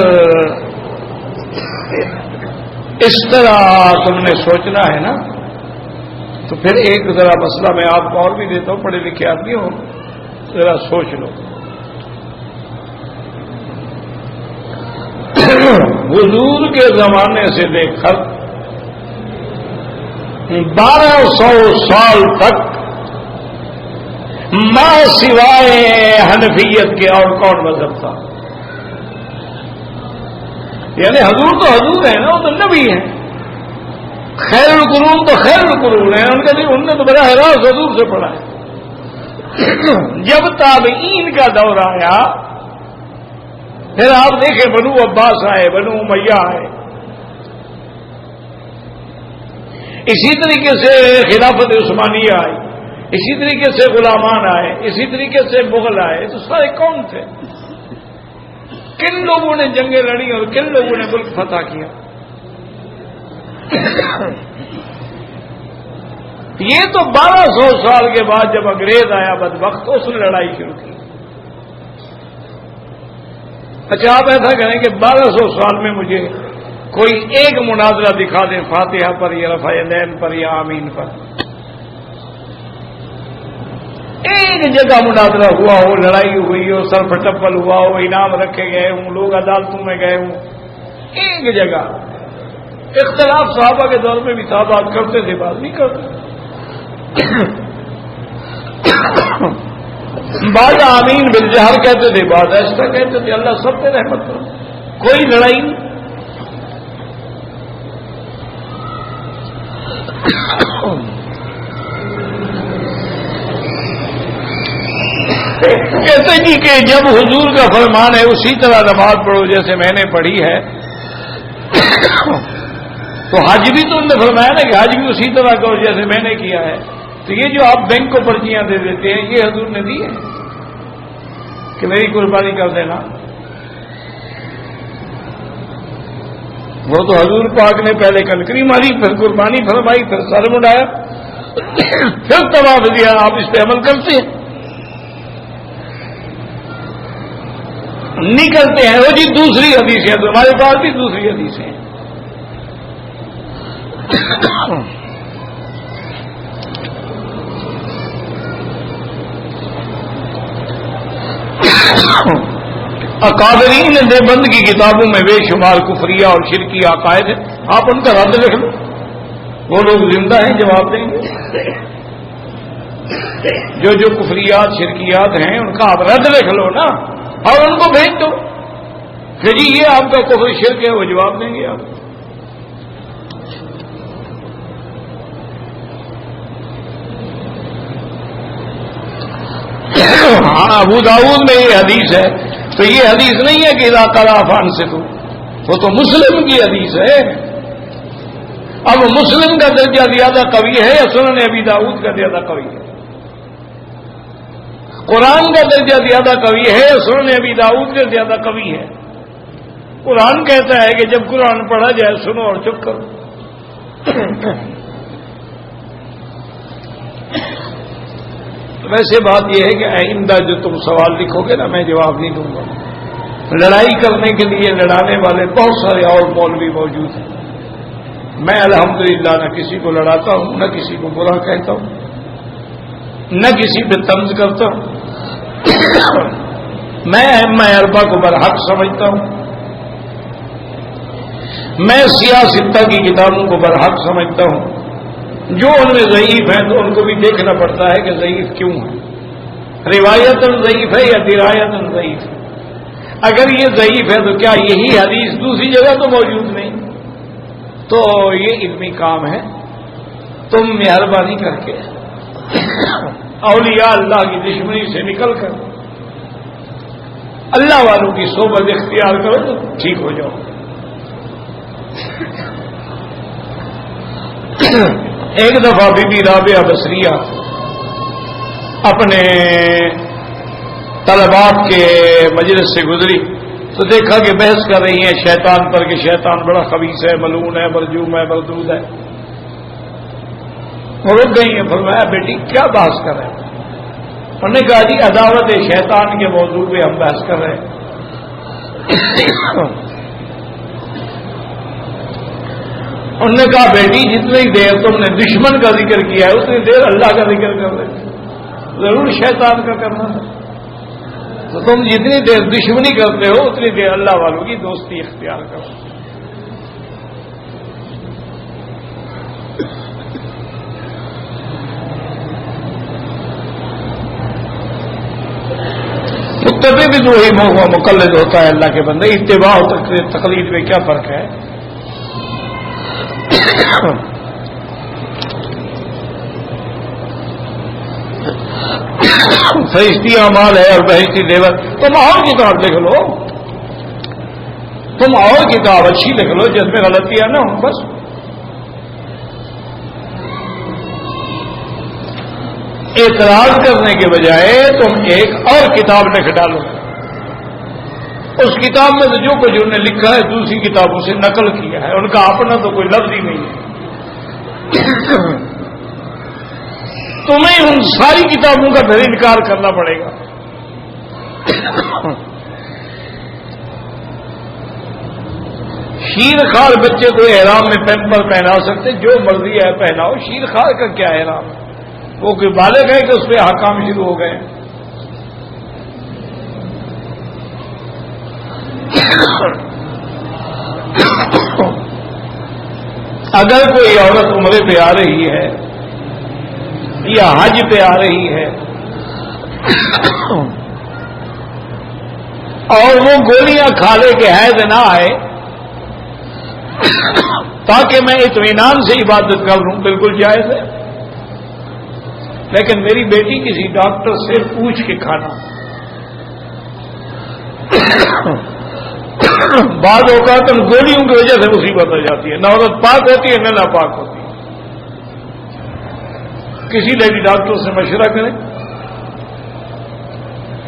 اس طرح تم نے سوچنا ہے نا تو پھر ایک ذرا مسئلہ میں آپ کو اور بھی دیتا ہوں، پڑھے لکھے آدمی ہو ذرا سوچ لو. حضور کے زمانے سے لے کر 1200 سال تک ما سوائے حنفیت کے اور کون مذہب تھا؟ یعنی حضور تو حضور ہے نا، وہ تو نبی ہیں. خیر القرون تو خیر القرون ہے، ان کا نہیں، انہوں نے تو براہ راست حضور سے پڑھا ہے. جب تابعین کا دور آیا پھر آپ دیکھیں بنو عباس آئے، بنو امیہ آئے، اسی طریقے سے خلافت عثمانیہ آئی، اسی طریقے سے غلامان آئے، اسی طریقے سے مغل آئے. تو سارے کون تھے؟ کن لوگوں نے جنگیں لڑی اور کن لوگوں نے ملک فتح کیا؟ یہ تو 1200 سال کے بعد جب انگریز آیا بدبخت تو اس نے لڑائی شروع کی. اچھا آپ ایسا کریں کہ 1200 سال میں مجھے کوئی ایک مناظرہ دکھا دیں فاتحہ پر یا رفع یدین پر یا آمین پر. ایک جگہ مناظرہ ہوا ہو، لڑائی ہوئی ہو، سر پٹپل ہوا ہو، انعام رکھے گئے ہوں، لوگ عدالتوں میں گئے ہوں. ایک جگہ اختلاف صحابہ کے دور میں بھی تھا، بات کرتے تھے، بات نہیں کرتے. بعض آمین بالجہر کہتے تھے، بعض ایسا کہتے تھے. اللہ سب پہ رحمت کرو. کوئی لڑائی نہیں. کہتے جی کہ جب حضور کا فرمان ہے اسی طرح نماز پڑھو جیسے میں نے پڑھی ہے، تو حج بھی تو انہوں نے فرمایا نا کہ حج بھی اسی طرح کرو جیسے میں نے کیا ہے، تو یہ جو آپ بینک کو پرچیاں دے دیتے ہیں یہ حضور نے دی ہے کہ میری قربانی کر دینا؟ وہ تو حضور پاک نے پہلے کنکری ماری، پھر قربانی فرمائی، پھر سر مڈایا، پھر طواف دیا، آپ اس پہ عمل کرتے ہیں؟ نہیں کرتے ہیں۔ وہ جی دوسری حدیث ہے، تو ہمارے پاس بھی دوسری حدیث ہیں۔ اکابرین دیوبند کی کتابوں میں بے شمار کفریہ اور شرکی عقائد ہیں، آپ ان کا رد لکھ لو، وہ لوگ زندہ ہیں، جواب دیں گے۔ جو کفریات شرکیات ہیں ان کا آپ رد لکھ لو نا، اور ان کو بھیج دو کہ جی یہ آپ کا کفر شرک ہے، وہ جواب دیں گے آپ۔ ہاں ابو داؤد میں یہ حدیث ہے، تو یہ حدیث نہیں ہے کہ اذا قرأ فانصتوا، وہ تو مسلم کی حدیث ہے۔ اب مسلم کا درجہ زیادہ قوی ہے یا سنن ابی داؤد کا زیادہ قوی ہے؟ قرآن کا درجہ زیادہ قوی ہے یا سنن ابی داؤد کا زیادہ قوی ہے؟ قرآن کہتا ہے کہ جب قرآن پڑھا جائے سنو اور چپ کرو۔ ویسے بات یہ ہے کہ آئندہ جو تم سوال لکھو گے نا میں جواب نہیں دوں گا۔ لڑائی کرنے کے لیے لڑانے والے بہت سارے اور مولوی موجود ہیں، میں الحمدللہ نہ کسی کو لڑاتا ہوں، نہ کسی کو برا کہتا ہوں، نہ کسی پہ طنز کرتا ہوں۔ میں ائمہ اربعہ کو برحق سمجھتا ہوں، میں سیاستہ کی کتابوں کو برحق سمجھتا ہوں۔ جو ان میں ضعیف ہیں تو ان کو بھی دیکھنا پڑتا ہے کہ ضعیف کیوں ہے، روایتاً ضعیف ہے یا درایتاً ضعیف ہے۔ اگر یہ ضعیف ہے تو کیا یہی حدیث دوسری جگہ تو موجود نہیں؟ تو یہ علمی کام ہے، تم مہربانی کر کے اولیاء اللہ کی دشمنی سے نکل کر اللہ والوں کی صحبت اختیار کرو تو ٹھیک ہو جاؤ۔ ایک دفعہ بی بی رابعہ بصریہ اپنے طلبات کے مجلس سے گزری تو دیکھا کہ بحث کر رہی ہیں شیطان پر کہ شیطان بڑا خبیث ہے، ملعون ہے، مرجوم ہے، مردود ہے۔ وہ رک گئی ہیں، فرمایا بیٹی کیا بحث کر رہے ہیں؟ انہوں نے کہا جی عداوت شیطان کے موضوع پہ ہم بحث کر رہے ہیں۔ انہوں نے کہا بیٹی جتنی دیر تم نے دشمن کا ذکر کیا ہے اتنی دیر اللہ کا ذکر کر رہے تھے، ضرور شیطان کا کرنا تھا۔ تو تم جتنی دیر دشمنی کرتے ہو اتنی دیر اللہ والوں کی دوستی اختیار کرو۔ متبع بھی جو ہی مقلد ہوتا ہے اللہ کے بندے، اتباع اور تقلید میں کیا فرق ہے؟ فرشتی اعمال ہے اور بہشتی دیور، تم اور کتاب لکھ لو، تم اور کتاب اچھی لکھ لو جس میں غلطیاں نہ ہوں، بس۔ اعتراض کرنے کے بجائے تم ایک اور کتاب لکھ ڈالو، اس کتاب میں تو جو کچھ انہوں نے لکھا ہے دوسری کتابوں سے نقل کیا ہے، ان کا اپنا تو کوئی لفظ ہی نہیں ہے۔ تمہیں ان ساری کتابوں کا پھر انکار کرنا پڑے گا۔ شیر خار بچے کو احرام میں پیمپر پہنا سکتے، جو مرضی ہے پہناؤ، شیر خار کا کیا احرام ہے؟ وہ کوئی بالغ ہے کہ اس پہ احکام شروع ہو گئے؟ اگر کوئی عورت عمرے پہ آ رہی ہے یا حج پہ آ رہی ہے اور وہ گولیاں کھا لے کے حیض نہ آئے تاکہ میں اطمینان سے عبادت کر لوں، بالکل جائز ہے۔ لیکن میری بیٹی کسی ڈاکٹر سے پوچھ کے کھانا. بعض اوقات ان گولیوں کی وجہ سے مصیبت ہو جاتی ہے، نہ عورت پاک ہوتی ہے نہ ناپاک ہوتی ہے. کسی لیڈی ڈاکٹر سے مشورہ کریں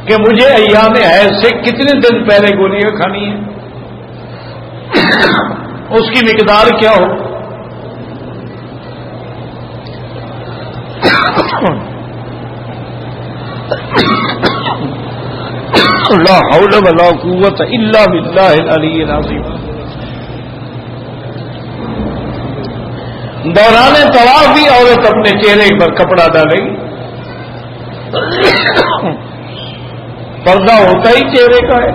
کہ مجھے ایام حیض سے کتنے دن پہلے گولیاں کھانی ہے، اس کی مقدار کیا ہو. لا حول ولا قوت الا باللہ العلی العظیم. دوران طواف بھی عورت اپنے چہرے پر کپڑا ڈالے گی. پردہ ہوتا ہی چہرے کا ہے.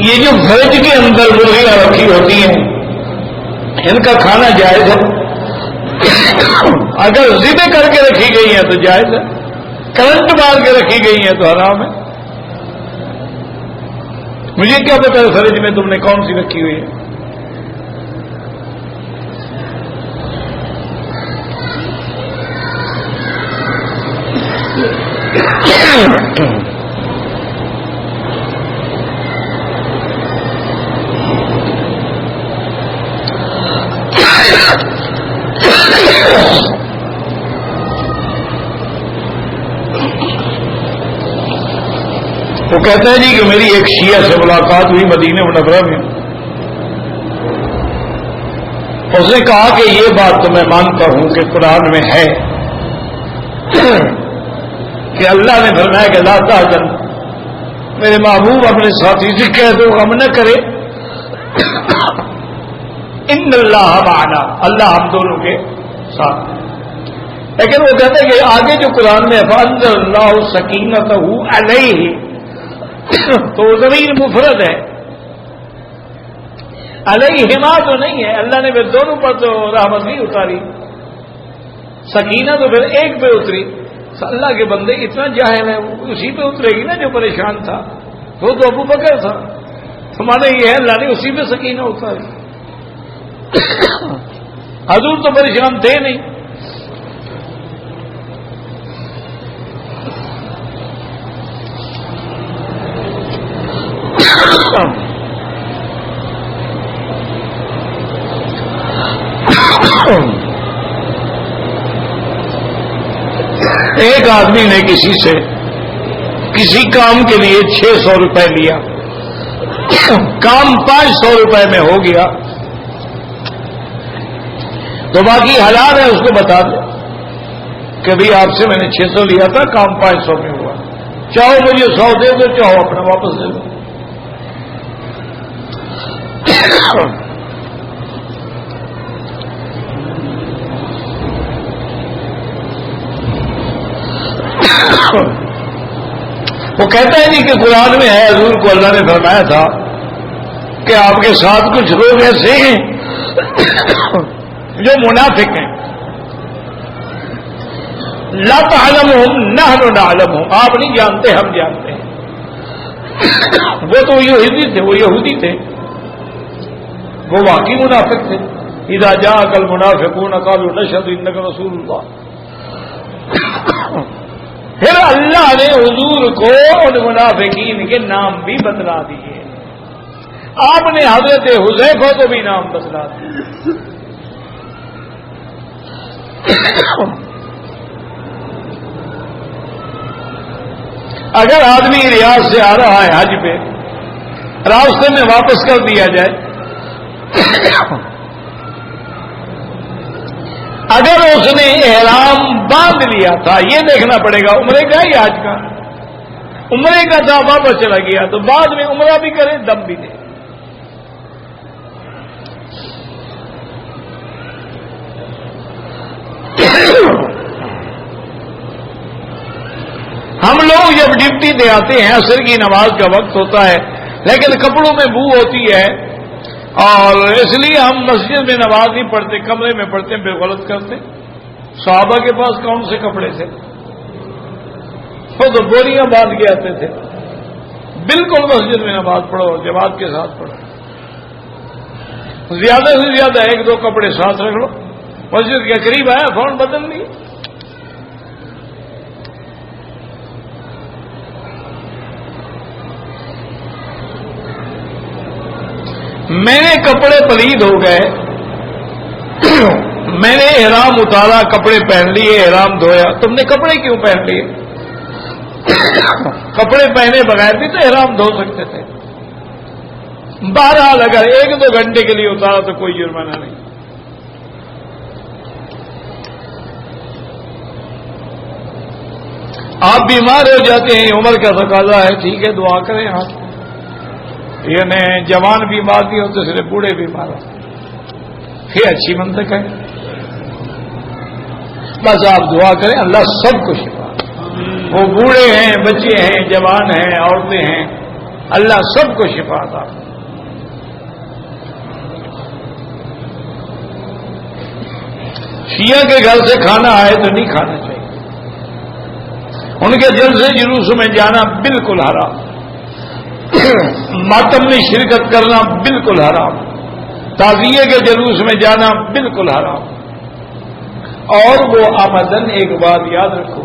یہ جو فرج کے اندر مرغیاں رکھی ہوتی ہیں ان کا کھانا جائز ہے. اگر ضد کر کے رکھی گئی ہیں تو جائز ہے، کرنٹ مار کے رکھی گئی ہیں تو حرام ہے. مجھے کیا پتا ہے فرج میں تم نے کون سی رکھی ہوئی ہے. وہ کہتا ہے جی کہ میری ایک شیعہ سے ملاقات ہوئی مدینہ منورہ میں. اس نے کہا کہ یہ بات تو میں مانتا ہوں کہ قرآن میں ہے کہ اللہ نے فرمایا کہ لا تحزن، میرے محبوب اپنے ساتھی سے کہہ دو غم نہ کرے، ان اللہ معنا، اللہ ہم دونوں کے ساتھ. لیکن وہ کہتے ہیں کہ آگے جو قرآن میں فانزل اللہ سکینتہ علیہ، تو ضمیر مفرد ہے، علیہما تو نہیں ہے. اللہ نے پھر دونوں پر تو رحمت نہیں اتاری، سکینہ تو پھر ایک پہ اتری. اللہ کے بندے اتنا جاہل ہے، اسی پہ اترے گی نا جو پریشان تھا. وہ تو ابو بکر تھا، ہمارے یہ ہے اللہ نے اسی پہ سکینہ اتاری. حضور تو پریشان تھے نہیں. ایک آدمی نے کسی سے کسی کام کے لیے 600 روپے لیا، کام 500 روپے میں ہو گیا تو باقی حلال ہے، اس کو بتا دیں کہ بھائی آپ سے میں نے 600 لیا تھا، کام 500 میں ہوا، چاہو مجھے 100 دے دو، چاہو اپنا واپس دے دو. وہ کہتا ہے نہیں کہ قرآن میں ہے، حضور کو اللہ نے فرمایا تھا کہ آپ کے ساتھ کچھ لوگ ایسے ہیں جو منافق ہیں. لا تعلمہم نحن نعلمہم، آپ نہیں جانتے ہم جانتے ہیں. وہ تو یہودی تھے، وہ یہودی تھے، وہ واقعی منافق تھے. اذا جاءک المنافقون قالوا نشهد انک رسول اللہ. پھر اللہ نے حضور کو ان منافقین کے نام بھی بتلا دیے. آپ نے حضرت حذیفہ کو بھی نام بتلا دیے. اگر آدمی ریاض سے آ رہا ہے حج پہ، راستے میں واپس کر دیا جائے، اگر اس نے احرام باندھ لیا تھا، یہ دیکھنا پڑے گا عمرے کا یا حج کا. عمرے کا تھا واپس چلا گیا تو بعد میں عمرہ بھی کرے، دم بھی دے. ہم لوگ جب ڈیوٹی دے آتے ہیں، عصر کی نماز کا وقت ہوتا ہے، لیکن کپڑوں میں بو ہوتی ہے اور اس لیے ہم مسجد میں نماز نہیں پڑھتے، کمرے میں پڑھتے ہیں، بے غلط کرتے. صحابہ کے پاس کون سے کپڑے تھے؟ وہ تو بوریاں باندھ کے آتے تھے، بالکل مسجد میں نماز پڑھو اور جماعت کے ساتھ پڑھو. زیادہ سے زیادہ 1-2 کپڑے ساتھ رکھ لو. مسجد کے قریب آیا فون بدل لی. میرے کپڑے پلید ہو گئے, میں نے احرام اتارا, کپڑے پہن لیے, احرام دھویا. تم نے کپڑے کیوں پہن لیے؟ کپڑے پہنے بغیر بھی تو احرام دھو سکتے تھے. بہرحال اگر 1-2 گھنٹے کے لیے اتارا تو کوئی جرمانہ نہیں. آپ بیمار ہو جاتے ہیں, عمر کا تقاضا ہے, ٹھیک ہے دعا کریں آپ. یعنی جوان بیمار نہیں ہوتے, صرف بوڑھے بیمار ہوتے, یہ اچھی منطق ہے. بس آپ دعا کریں اللہ سب کو شفا. وہ بوڑھے ہیں, بچے ہیں, جوان ہیں, عورتیں ہیں, اللہ سب کو شفا عطا. شیعہ کے گھر سے کھانا آئے تو نہیں کھانا چاہیے. ان کے جلسے جلوسوں میں جانا بالکل حرام. ماتم میں شرکت کرنا بالکل حرام. تعزیے کے جلوس میں جانا بالکل حرام. اور وہ آمدن ایک بات یاد رکھو,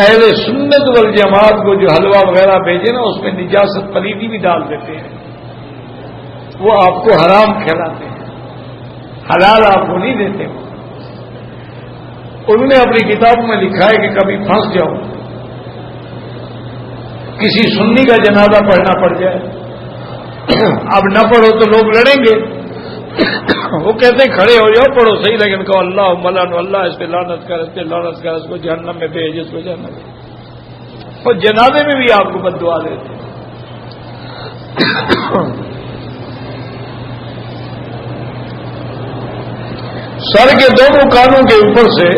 اہل سنت والجماعت کو جو حلوہ وغیرہ بھیجے نا اس میں نجاست پلیدی بھی ڈال دیتے ہیں. وہ آپ کو حرام کھلاتے ہیں, حلال آپ کو نہیں دیتے. انہوں نے اپنی کتابوں میں لکھا ہے کہ کبھی پھنس جاؤ, کسی سنی کا جنازہ پڑھنا پڑ جائے, اب نہ پڑھو تو لوگ لڑیں گے. وہ کہتے ہیں کھڑے ہو جاؤ, پڑھو صحیح, لیکن کہو اللہ ملان اللہ اس پہ لعنت کر, اس پہ لعنت کر, اس کو جہنم میں بھیج, اس کو جہنم میں. اور جنازے میں بھی آپ کو بد دعا دیتے ہیں. سر کے دونوں کانوں کے اوپر سے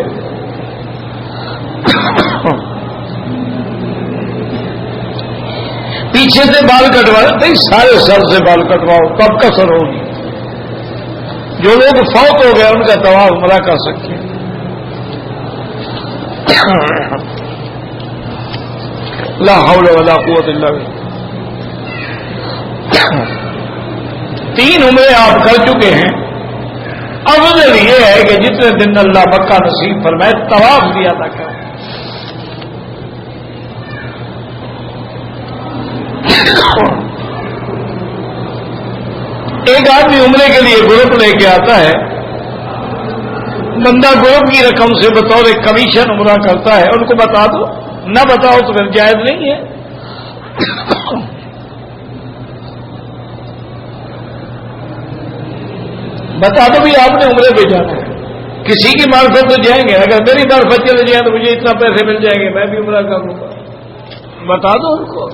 پیچھے سے بال کٹوائے, نہیں سارے سر سے بال کٹواؤ, تب کسر ہوگی. جو لوگ فوت ہو گئے ان کا طواف عمرہ کر سکتے ہیں. لا حول ولا قوت الا باللہ. 3 عمرے آپ کر چکے ہیں. افضل یہ ہے کہ جتنے دن اللہ مکہ نصیب فرمائے طواف بھی ادا کریں. ایک آدمی عمرے کے لیے گروپ لے کے آتا ہے, بندہ گروپ کی رقم سے بطور کمیشن عمرہ کرتا ہے. ان کو بتا دو, نہ بتاؤ تو پھر جائز نہیں ہے. بتا دو بھی آپ نے عمرے پہ جانا ہے, کسی کی معرفت تو جائیں گے. اگر میری معرفت چلے جائیں تو مجھے اتنا پیسے مل جائیں گے, میں بھی عمرہ کر لوں گا. بتا دو ان کو.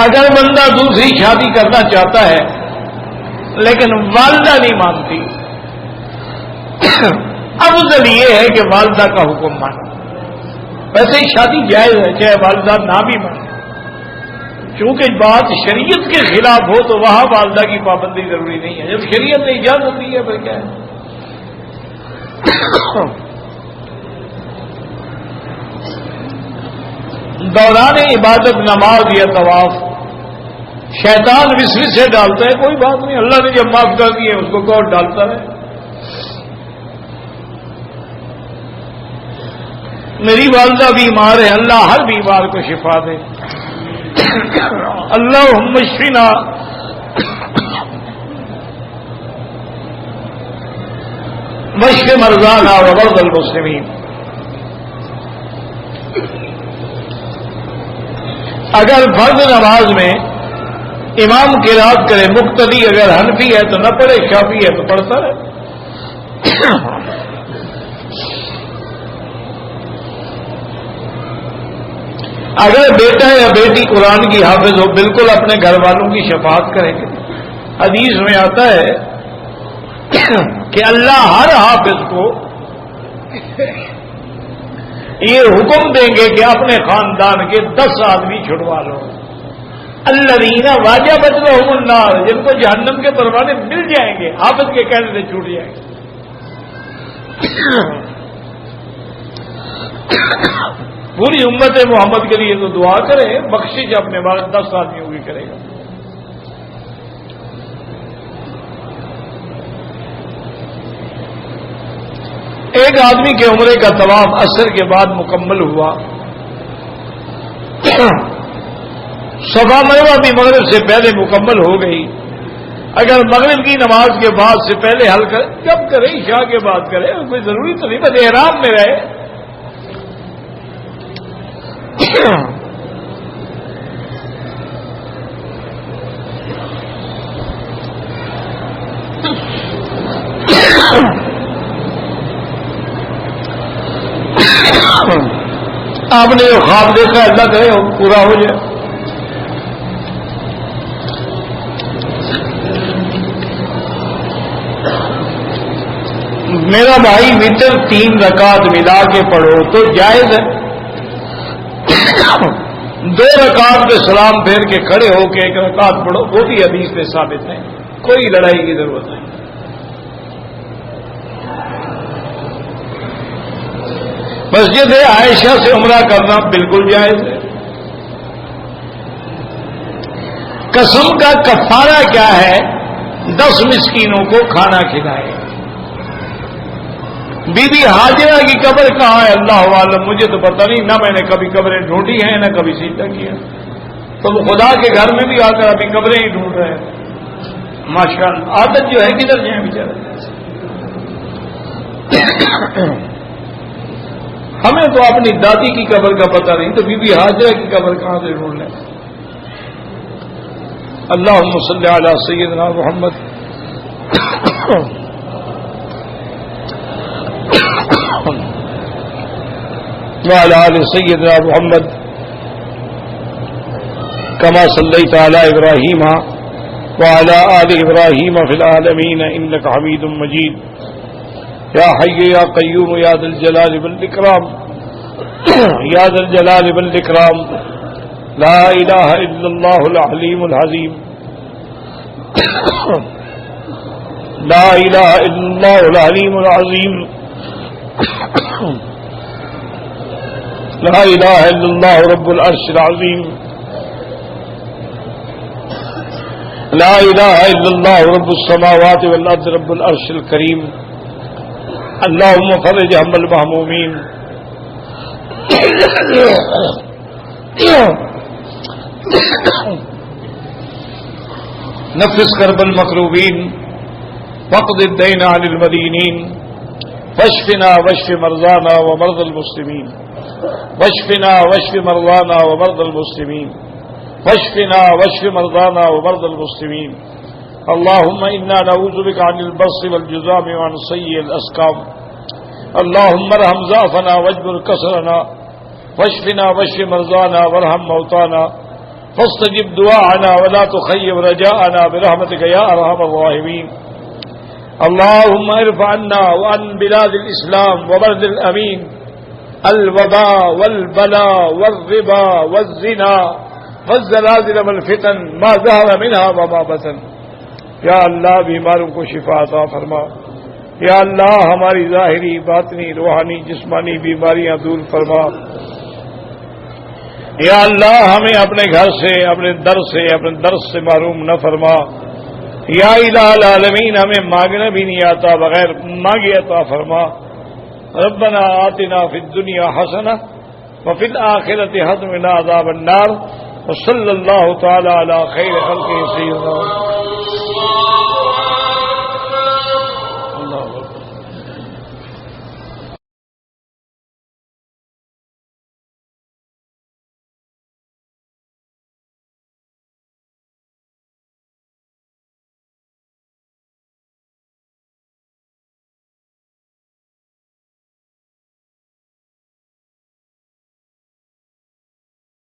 اگر بندہ دوسری شادی کرنا چاہتا ہے لیکن والدہ نہیں مانتی, افضل یہ ہے کہ والدہ کا حکم مانے. ویسے ہی شادی جائز ہے چاہے والدہ نہ بھی مانے, چونکہ بات شریعت کے خلاف ہو تو وہاں والدہ کی پابندی ضروری نہیں ہے. جب شریعت نے اجازت دی ہے پھر کیا ہے. دوران عبادت نماز یا طواف شیطان وسوسے سے ڈالتا ہے, کوئی بات نہیں, اللہ نے جب معاف کر دیے اس کو کون ڈالتا ہے. میری والدہ بیمار ہے, اللہ ہر بیمار کو شفا دے. اللہم اشفنا واشف مرضانا ومرضى المسلمین. اگر فرض نماز میں امام قرات کرے, مقتدی اگر حنفی ہے تو نہ پڑھے, شافعی ہے تو پڑھتا رہے. اگر بیٹا یا بیٹی قرآن کی حافظ ہو, بالکل اپنے گھر والوں کی شفاعت کریں گے. حدیث میں آتا ہے کہ اللہ ہر حافظ کو یہ حکم دیں گے کہ اپنے خاندان کے 10 آدمی چھڑوا لو. الذین واجبت لہم النار, جن کو جہنم کے پروانے مل جائیں گے, حافظ کے کہنے سے چھوٹ جائیں گے. پوری امت محمد کے لیے تو دعا کرے، بخشش اپنے بعد 10 آدمیوں کی کرے گا۔ ایک آدمی کے عمرے کا طواف عصر کے بعد مکمل ہوا، صفا مروہ بھی مغرب سے پہلے مکمل ہو گئی۔ اگر مغرب کی نماز کے بعد سے پہلے حل کرے، جب کرے عشاء کے بعد کرے، کوئی ضروری تو نہیں، بس احرام میں رہے۔ آپ نے جو خواب دیکھا اللہ کرے پورا ہو جائے۔ میرا بھائی وتر 3 رکعت ملا کے پڑھو تو جائز ہے، 2 رکعت پہ سلام پھیر کے کھڑے ہو کے 1 رکعت پڑھو، وہ بھی حدیث سے ثابت ہے، کوئی لڑائی کی ضرورت نہیں۔ مسجد عائشہ سے عمرہ کرنا بالکل جائز ہے۔ قسم کا کفارہ کیا ہے؟ 10 مسکینوں کو کھانا کھلائے۔ بی بی حاجرہ کی قبر کہاں ہے اللہ عالم، مجھے تو پتہ نہیں، نہ میں نے کبھی قبریں ڈھونڈی ہیں نہ کبھی سجدہ کیا۔ تو خدا کے گھر میں بھی آ کر ابھی قبریں ہی ڈھونڈ رہے ہیں۔ ماشاءاللہ عادت جو ہے کدھر جائیں بیچارے۔ ہمیں تو اپنی دادی کی قبر کا پتہ نہیں، تو بی بی حاجرہ کی قبر کہاں سے ڈھونڈ لیں؟ اللہم صلی علی سیدنا محمد وعلى آل سيدنا محمد كما صليت على إبراهيم وعلى آل إبراهيم في العالمين إنك حميد مجيد يا حي يا قيوم يا ذا الجلال والإكرام يا ذا الجلال والإكرام لا إله إلا الله العليم العظيم لا إله إلا الله العليم العظيم لا إله إلا الله رب العرش العظيم لا إله إلا الله رب السماوات والأرض رب العرش الكريم اللهم فرج هم المهمومين نفس كرب المكروبين واقض الدين عن المدينين واشفنا واشف مرضانا ومرضى المسلمين واشفنا واشف مرضانا ومرضى المسلمين واشفنا واشف مرضانا ومرضى المسلمين اللهم إنا نعوذ بك عن البرص والجذام وعن سيء الأسقام اللهم ارحم ضعفنا واجبر كسرنا واشفنا واشف مرضانا وارحم موتانا فاستجب دعاءنا ولا تخيب رجاءنا برحمتك يا أرحم الراحمين اللهم ارفع عنا وعن بلاد الإسلام وبلد الأمين الوباء والبلاء والربا والزنا والزلازل والفتن ما ظهر منها وما بطن یا اللہ بیماروں کو شفا عطا فرما، یا اللہ ہماری ظاہری باطنی روحانی جسمانی بیماریاں دور فرما، یا اللہ ہمیں اپنے گھر سے اپنے در سے محروم نہ فرما، یا الہ العالمین ہمیں مانگنا بھی نہیں آتا بغیر مانگے عطا فرما۔ ربنا آتنا فی الدنیا حسنہ وفی الآخرۃ حسنہ وقنا عذاب النار وصلی اللہ تعالی علی خیر خلقہ سیدنا